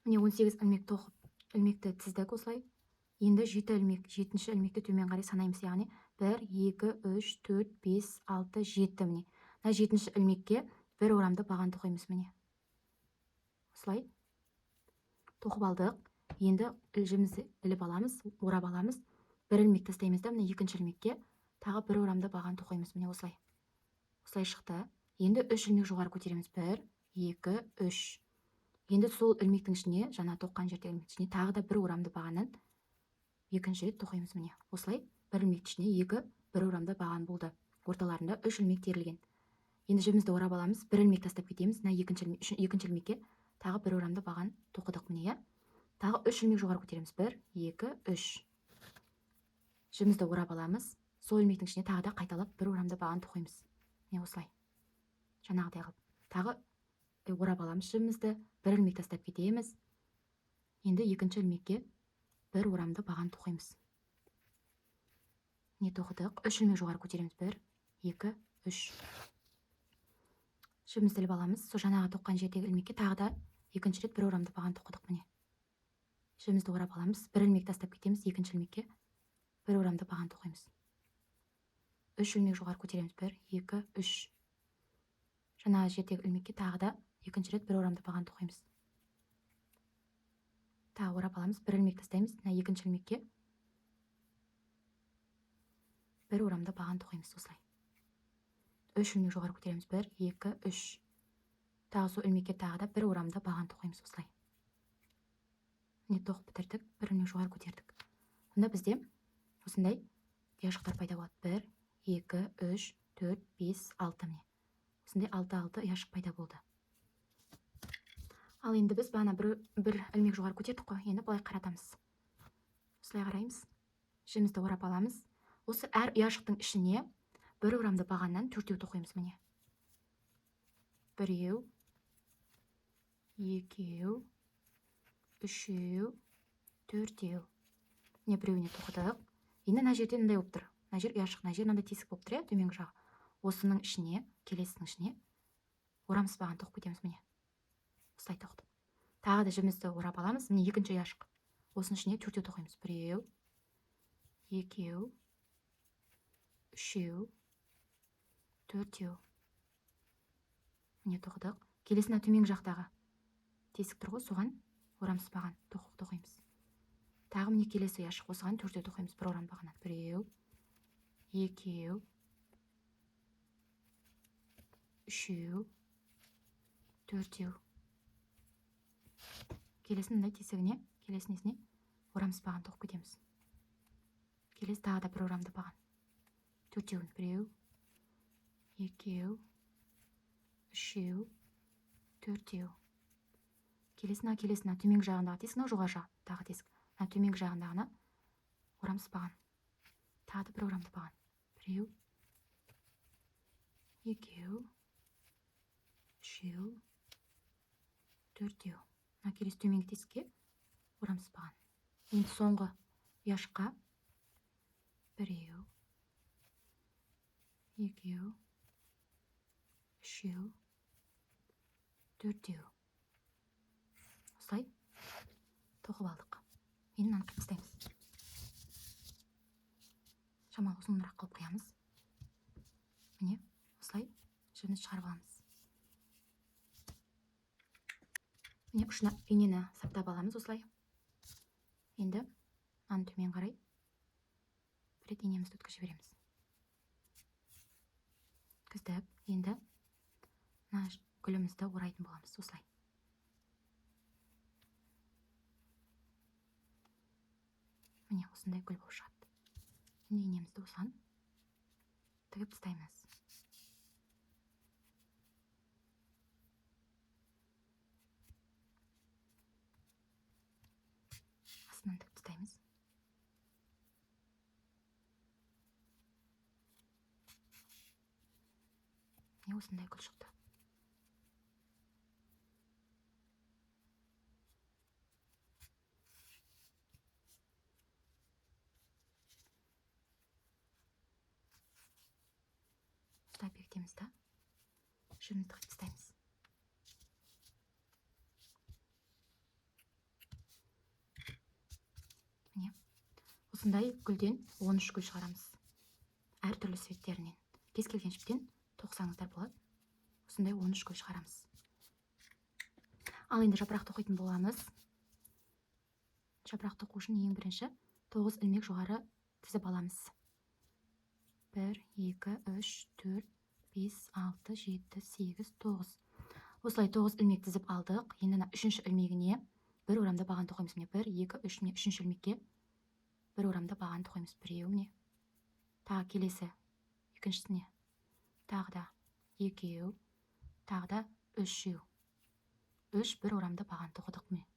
Міне 18 ілмек тоқып ілмекті тіздік осылай. Енді 7 ілмек, 7-ші ілмекті төмен қарай санаймыз. Яғни 1, 2, 3, 4, 5, 6, 7. Міне. Мына 7-ші ілмекке бір орамды баған тоқимыз. Міне. Осылай. Тоқып алдық. Енді ілжімізді іліп аламыз, орап аламыз. Бір ілмек тастаймыз да, міне 2-ші ілмекке тағы бір орамды баған тоқимыз. Міне осылай. Осылай шықты. Енді 3 ілмек жоғары көтереміз. 1, 2, 3. Енді сол ілмектің ішіне, жаңа тоққан жерде ілмектің ішіне тағы да бір орамды бағанын екінші рет тоқимыз. Міне осылай бір ілмектің ішіне бір орамды баған болды. Орталарында 3 ілмек терілген. Енді жібімізді орап аламыз, бір ілмек тастап кетеміз. Мына екінші ілмекке тағы бір орамды баған тоқыдық. Міне тағы 3 ілмек жоғары көтереміз. 1, 2, 3. Жібімізді орап аламыз. Сол ілмектің ішіне тағы да қайталап бір орамды баған тоқимыз. Міне осылай. Жаңағыдай қылып. Тағы орап аламыз жібімізді, бір ілмек тастап кетеміз. Енді екінші ілмекке бір орамды баған тоқимыз. Не тоқыдық? 3 ілмек жоғары көтереміз. 1, 2, 3. Жібімізді іліп аламыз. Сол жаңағы тоққан жердегі ілмекке тағы да екінші рет бір орамды баған тоқыдық. Міне. Жібімізді орап аламыз. Бір ілмек тастап кетеміз. Екінші ілмекке бір орамды баған тоқимыз. 3 ілмек жоғары көтереміз. 1, 2, 3. Жаңағы жердегі ілмекке тағы да екінші рет бір орамды баған тоқимыз. Тағы орап аламыз. Бір ілмек тастаймыз. Екінші ілмекке бір орамды баған тоқимыз. Осылай. 3 ілмек жоғары көтереміз. 1, 2, 3. Тағы сол ілмекке тағы да бір орамды баған тоқимыз. Осылай. Міне тоқып бітірдік. Бір ілмек жоғары көтердік. Онда бізде осындай ұяшықтар пайда болады. 1, 2, 3, 4, 5, 6. Міне. Осындай 6 ұяшық пайда болды. Ал енді біз бағана бір ілмек жоғары көтердік қой. Енді былай қаратамыз. Осылай қараймыз. Жібімізді орап аламыз. Осы әр ұяшықтың ішіне бір орамды бағаннан 4-еу тоқимыз. Міне. 1-еу, 2-еу, 3-еу, 4-еу. Міне біреуіне тоқыдық. Енді мына жерде мындай болып тұр. Мына жер ұяшық, мына жер мынандай тесік болып тұр, төменгі жағы. Осының ішіне, келесінің ішіне орамсыз баған тоқып кетеміз. Міне. Осылай тоқтық. Тағы да жібімізді орап аламыз. Міне екінші ұяшық. Осының ішіне 4-еу тоқимыз. 1-еу, 2-еу, 3-еу, 4-еу. Міне тоқыдық. Келесіне төменгі жақтағы тесік тұр ғой, соған орамсыз баған тоқимыз. Тағы міне келесі ұяшық, осыған 4-еу тоқимыз. Бір орам бағаннан. 1-еу, 2-еу, 3-еу, 4-еу. Келесінің тесігіне, келесіне орамсыз баған тоқып кетеміз. Келесі тағы да бір орамды баған. 4-еуін. 1-еу, 2-еу, 3-еу, 4-еу. Келесіне төменгі жағындағы тесік, жоғары жағы тесік. Төменгі жағындағына орамсыз баған. Тағы да бір орамды баған. 1-еу, 2-еу, 3-еу, 4-еу. Келесі төменгі тесікке орамсыз баған. Енді соңғы ұяшыққа 1-еу, 2-еу, 3-еу, 4-еу. Осылай тоқып алдық. Енді мынаны қиып тастаймыз. Шамалы ұзынырақ қылып қиямыз. Міне, осылай жібімізді шығарып аламыз. Міне ұшына инені саптап аламыз осылай. Енді мынаны төмен қарай бір рет инемізді өткізіп жібереміз. Өткіздік. Енді мына гүлімізді орайтын боламыз осылай. Міне осындай гүл болып шығады. Енді инемізді осыған тігіп тастаймыз. Астынан тігіп тастаймыз. Міне осындай гүл шықты. Осылай бекітеміз да жібімізді қиып тастаймыз. Міне осындай гүлден 13 гүл шығарамыз. Әр түрлі цветтерінен. Кез келген жіптен тоқсаңыздар болады. Осындай 13 гүл шығарамыз. Ал енді жапырақ тоқитын боламыз. Жапырақ тоқу үшін ең бірінші 9 ілмек жоғары тізіп аламыз. 1, 2, 3, 4, 5, 6, 7, 8, 9. Осылай 9 ілмек тізіп алдық. Енді үшінші ілмегіне бір орамды баған тоқимыз. 1, 2, 3, үшінші ілмекке бір орамды баған тоқимыз. 1-еу, міне. Тағы келесі екіншісіне. Тағы да 2-еу. Тағы да 3-еу. 3 бір орамды баған тоқыдық. Міне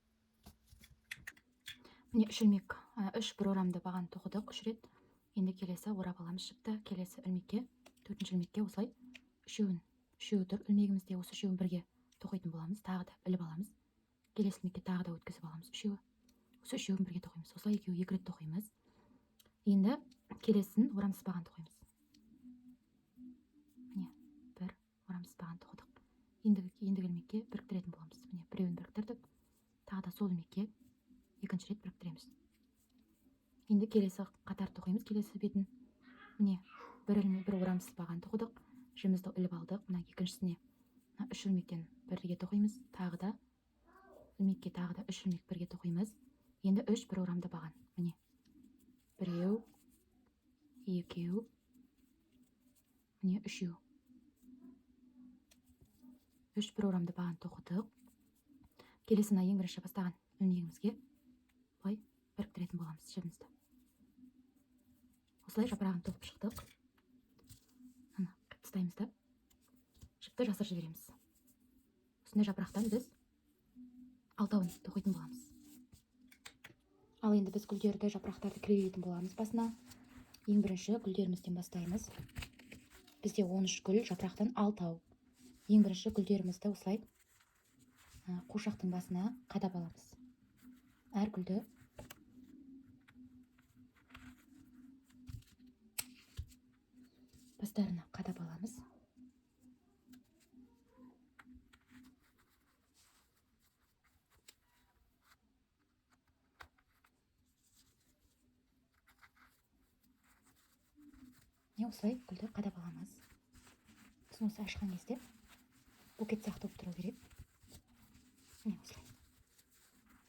3 ілмек, 3 бір орамды баған тоқыдық 3 рет. Енді келесі орап аламыз жіпті. Келесі ілмекке, 4-ші ілмекке осылай үшеуі тұр. Ілмегімізде осы үшеуін бірге тоқитын боламыз. Тағы да іліп аламыз. Келесі ілмекке тағы да өткізіп аламыз үшеуі. осы үшеуін бірге тоқимыз. Осылай екеуі екі рет тоқимыз. Енді келесін орамсыз баған тоқимыз. Міне, бір орамсыз баған тоқыдық. Ендігі ілмекке біріктіретін боламыз. Міне, біреуін біріктірдік. Тағы да сол ілмекке екінші рет біріктіреміз. Енді келесі қатар тоқимыз, келесі бетін. Міне, бір орамсыз баған тоқыдық. Жімізді іліп алдық. Мына екіншісіне үш ілмектен бірге тоқимыз. Тағы да ілмекке тағы да үш ілмек бірге тоқимыз. Енді үш бір орамды баған. Міне, біреу, екеу, міне үшеу. Үш бір орамды баған тоқыдық. Келесіна ең бірінші бастаған ілмегімізге былай біріктіретін боламыз жібімізді. Осылай жапырағын тоқып шықтық. Ана, тастаймыз да жіпті жасыр жібереміз. Осындай жапырақтан біз алтауын тоқитын боламыз. Ал енді біз гүлдерді, жапырақтарды кірелейтін боламыз басына. Ең бірінші гүлдерімізден бастаймыз. Бізде 13 гүл, жапырақтан 6. Ең бірінші гүлдерімізді осылай қуыршақтың басына қадап аламыз. Әр гүлді бастарына қадап аламыз. Осылай гүлді қадап аламыз. Біз осы ашқан кезде букет сияқты болып тұру керек. Міне осылай.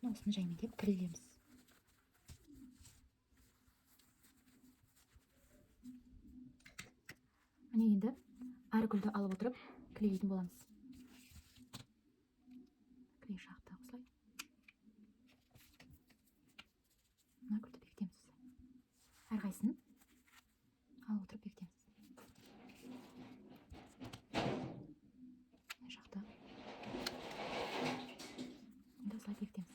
Осыны жаймендеп кірелеміз. Міне енді әр гүлді алып отырып кірелейтін боламыз. Кірей шақты осылай. Мына гүлді бекітеміз. Әрқайсысын алып отырып бекітеміз. Мына жақты. Енді осылай бекітеміз.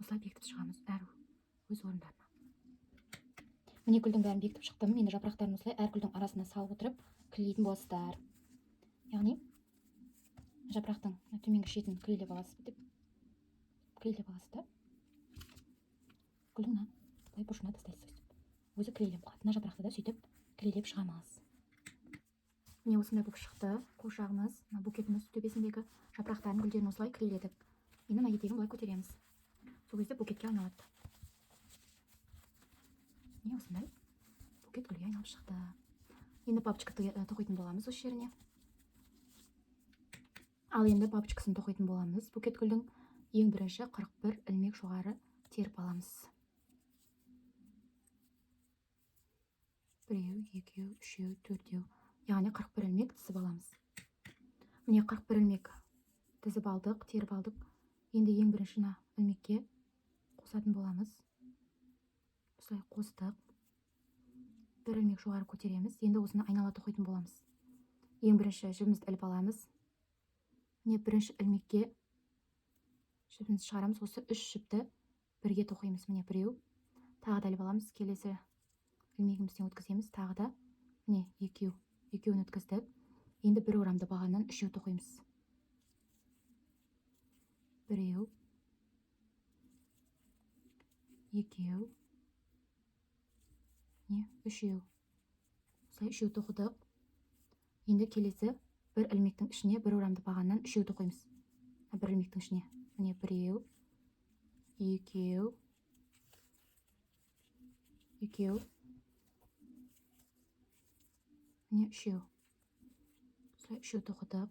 Осылай бекітіп шығамыз әр өз орындарына. Міне гүлдің бәрін бекітіп шықтым. Енді жапырақтарын осылай әр гүлдің арасына салып отырып кірелейтін боласыздар. Яғни жапырақтың төменгі шетін кірелеп аласыз деп. Кірелеп аласыз да. Гүлдің былай бұрышына тастайсыз. Өзі кірелеп қалады. Мына жапырақты да сөйтіп кірелеп шығамыз. Міне осындай болып шықты. Қуыршағымыз, букетіміз төбесіндегі жапырақтарын, гүлдерін осылай кіреледік. Енді мына етегін былай көтереміз. Сол кезде букетке айналады. Міне осындай букет гүлге айналып шықты. Енді папочка тоқитын боламыз осы жеріне. Ал енді папочкасын тоқитын боламыз. Букет гүлдің ең бірінші 41 ілмек жоғары теріп аламыз. Біреу, екеу, үшеу, төртеу. Яғни 41 ілмек тізіп аламыз. Міне 41 ілмек тізіп алдық, теріп алдық. Енді ең бірінші ілмекке қосатын боламыз. Осылай қостық. Бір ілмек жоғары көтереміз. Енді осыны айнала тоқитын боламыз. Ең бірінші жібімізді іліп аламыз. Міне бірінші ілмекке жібімізді шығарамыз. Осы үш жіпті бірге тоқимыз. Міне біреу. Тағы да іліп аламыз. Келесі ілмегімізден өткіземіз. Тағы да міне екеу. Екеуін өткіздік. Енді бір орамды бағаннан үшеу тоқимыз. Біреу. Екеу. Міне үшеу. Осылай үшеу тоқыдық. Енді келесі бір ілмектің ішіне бір орамды бағаннан үшеу тоқимыз. Бір ілмектің ішіне. Міне біреу. Екеу. Екеу. Міне үшеу. Осылай үшеу тоқыдық.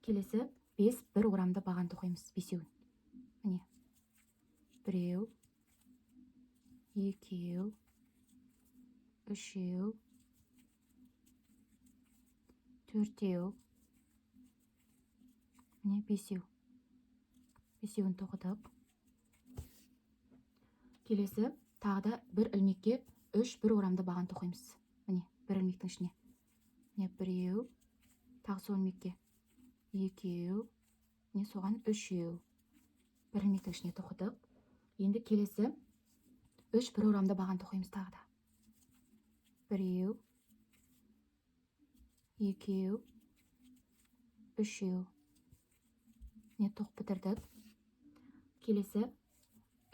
Келесі 5 бір орамды баған тоқимыз. Бесеуін. Міне. Біреу. Екеу. Үшеу. Төртеу. Міне бесеу. Бесеуін тоқыдық. Келесі тағы да бір ілмекке 3 бір орамды баған тоқимыз. Міне бір ілмектің ішіне. Міне біреу. Тағы сол ілмекке екеу. Міне соған үшеу. Бір ілмектің ішіне тоқыдық. Енді келесі 3 бір орамды баған тоқимыз тағы да. біреу, екеу, үшеу. Не тоқып бітірдік. Келесі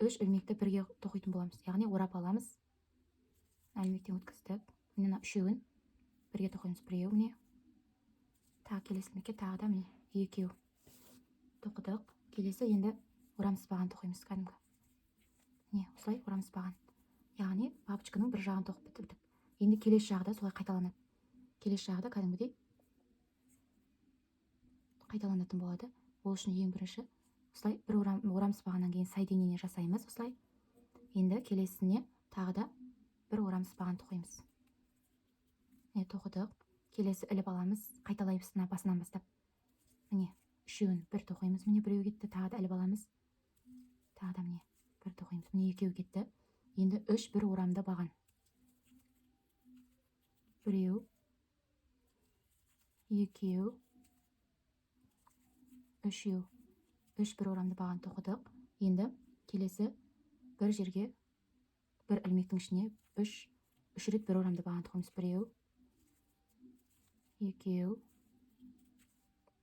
үш ілмекті бірге тоқитын боламыз. Яғни орап аламыз. Ілмектен өткіздік. Міне үшеуін бірге тоқимыз. Біреу, міне. Тағы келесі ілмекке тағы да міне екеу тоқыдық. Келесі енді орамсызбаған тоқимыз кәдімгі. Не, осылай орамсызбаған. Яғни бабочканың бір жағын тоқып бітірдік. Енді келесі жағы да солай қайталанады. Келесі жағы да кәдімгідей қайталанатын болады. Ол үшін ең бірінші осылай бір орамсызбағаннан кейін соединение жасаймыз. Осылай. Енді келесіне тағы да бір орамсызбаған тоқимыз. Міне тоқыдық. Келесі іліп аламыз. Қайталаймыз басынан бастап. Міне үшеуін бір тоқимыз. Міне біреу кетті. Тағы да іліп аламыз. Тағы да міне бір тоқимыз. Міне екеу кетті. Енді үш бір орамды баған. Біреу, екеу, үшеу. Үш бір орамды баған тоқыдық. Енді келесі бір жерге бір ілмектің ішіне үш рет бір орамды баған тоқимыз. Біреу, екеу,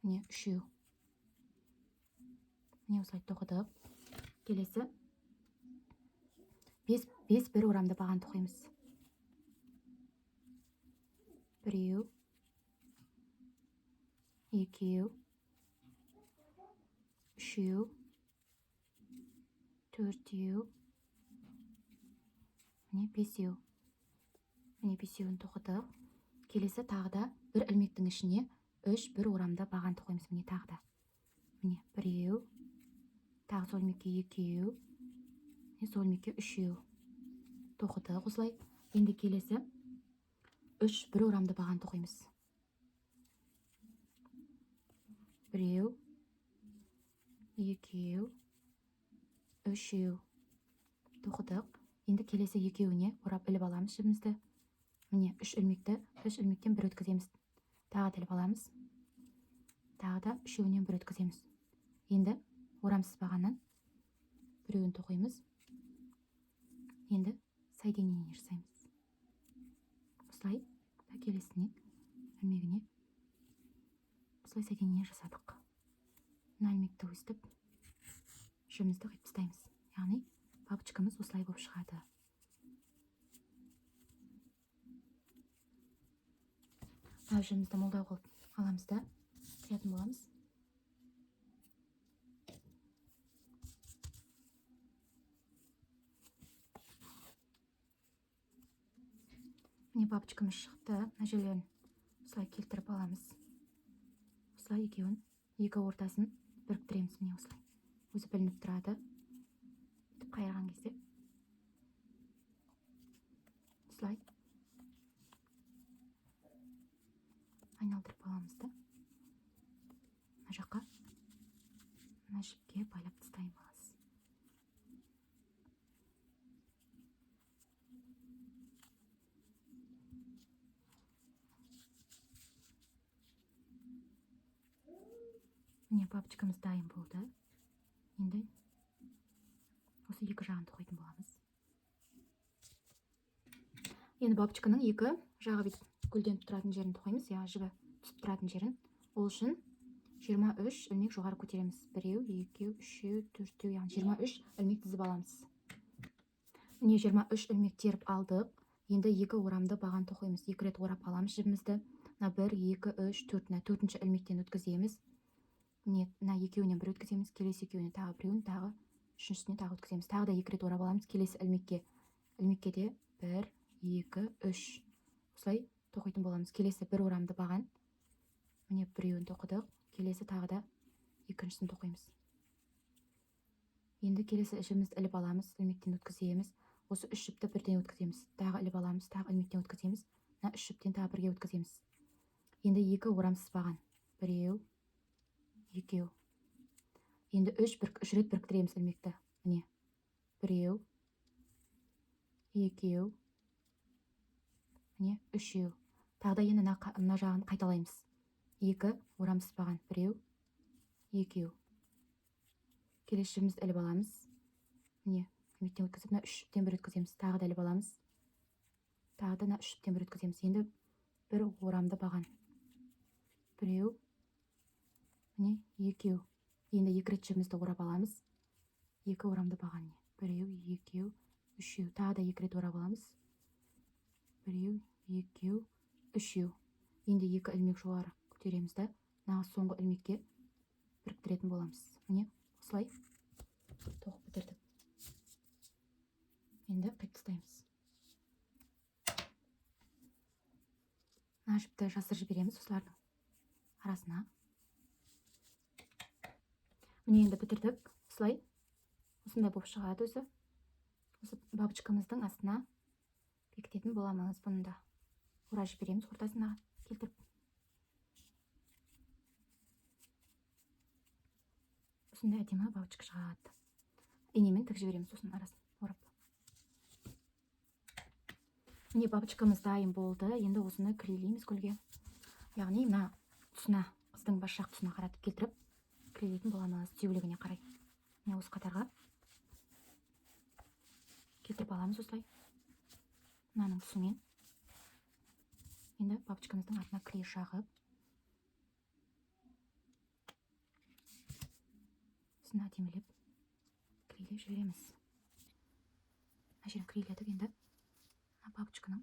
міне үшеу. Міне осылай тоқыдық. Келесі бес бір орамды баған тоқимыз. Біреу, екеу, үшеу, төртеу, міне бесеу. Міне бесеуін тоқыдық. Келесі тағы да бір ілмектің ішіне үш бір орамды баған тоқимыз. Міне тағы да. Міне біреу, тағы сол ілмекке екеу, міне сол ілмекке үшеу тоқыдық. Осылай. Енді келесі үш бір орамды баған тоқимыз. Біреу, екеу, үшеу тоқыдық. Енді келесі екеуіне орап іліп аламыз жібімізді. Міне үш ілмектен бір өткіземіз. Тағы да іліп аламыз. Тағы да үшеуінен бір өткіземіз. Енді орамсызбағаннан біреуін тоқимыз. Енді соединение жасаймыз. Осылай келесіне ілмегіне осылай соединение жасадық. Мына ілмекті өстіп жібімізді қиып тастаймыз. Яғни бабочкамыз осылай болып шығады. Жібімізді молдау қылып аламыз да қиятын боламыз. Міне бабочкамыз шықты. Мына жерлерін осылай келтіріп аламыз. Осылай екеуін, екі ортасын біріктіреміз. Міне осылай. Өзі білініп тұрады. Бүйтіп қайырған кезде осылай айналдырып аламыз да мына жаққа мына жіпке байлап тастаймыз. Міне бабочкамыз дайын болды. Енді осы екі жағын тоқитын боламыз. Енді бабочканың екі жағы бүйтіп гүлденіп тұратын жерін тоқимыз. Яғни жібі түсіп тұратын жерін. Ол үшін 23 ілмек жоғары көтереміз. Біреу, екеу, үшеу, төртеу, яғни 23 ілмек тізіп аламыз. Міне 23 ілмек теріп алдық. Енді екі орамды баған тоқимыз. Екі рет орап аламыз жібімізді. Мына 1, 2, 3, 4, төртінші ілмектен өткіземіз. Міне мына екеуінен бір өткіземіз. Келесі екеуінен тағы біреуін, тағы үшіншісіне тағы өткіземіз. Тағы да екі рет орап аламыз. Келесі ілмекке де 1, 2, 3 осылай тоқитын боламыз. Келесі бір орамды баған. Міне біреуін тоқыдық. Келесі тағы да екіншісін тоқимыз. Енді келесі жібімізді іліп аламыз, ілмектен өткіземіз. Осы үш жіпті бірден өткіземіз. Тағы іліп аламыз, тағы ілмектен өткіземіз. Мына үш жіптен тағы бірге өткіземіз. Енді екі орамсыз баған. Біреу, екеу. Енді үш рет біріктіреміз ілмекті. Міне біреу, екеу, міне үшеу. Тағы да енді мына жағын қайталаймыз. Екі орамсыз баған. Біреу, екеу. Келесі жібімізді іліп аламыз. Міне ілмектен өткізіп, мына үш жіптен бір өткіземіз. Тағы да іліп аламыз. тағы да 3-тен 1 өткіземіз. Енді бір орамды баған. Біреу, міне, екеу. Енді 2 рет жібімізді орап аламыз. 2 орамды баған. Біреу, екеу, үшеу. Тағы да 2 рет орап аламыз. Біреу, екеу, үшеу. Енді 2 ілмек жоғары көтереміз да, нағыз соңғы ілмекке біріктіретін боламыз. Міне, осылай тоқып бітірдік. Енді қиып тастаймыз. Мына жіпті жасырып жібереміз осылардың арасына. Міне енді бітірдік. Осылай. Осындай болып шығады өзі. Осы бабочкамыздың астына бекітетін боламыз бұны да. Ора жібереміз ортасына келтіріп. Осындай әдемі бабочка шығады. Инемен тік жібереміз осының арасын орап. Міне бабочкамыз дайын болды. Енді осыны клейлейміз гүлге. Яғни мына тұсына, қыздың бас жақ тұсына қаратып келтіріп, клейлейтін боламыз түйгілігіне қарай. Міне осы қатарға келтіріп аламыз осылай. Мынаның тұсымен. Енді бабочкамыздың артына клей жағып, осыны әдемілеп клейлеп жібереміз. Мына жерін клейледік. Енді бабочканың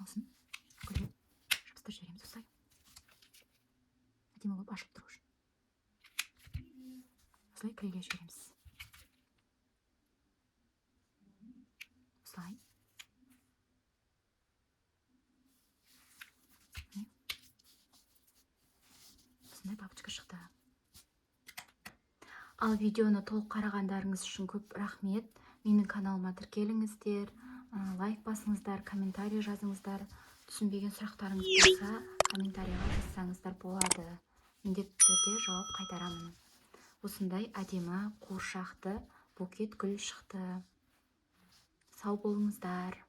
аусын гүлге жабыстырып жібереміз осылай. Әдемі болып ашылып тұру үшін. Осылай клейлеп жібереміз. Осылай. Осындай бабочка шықты. Ал видеоны толық қарағандарыңыз үшін көп рахмет. Менің каналыма тіркеліңіздер, лайк басыңыздар, комментарий жазыңыздар. Түсінбеген сұрақтарыңыз болса, комментарийға жазсаңыздар болады. Міндетті түрде жауап қайтарамын. Осындай әдемі қуыршақты букет гүл шықты. Сау болыңыздар.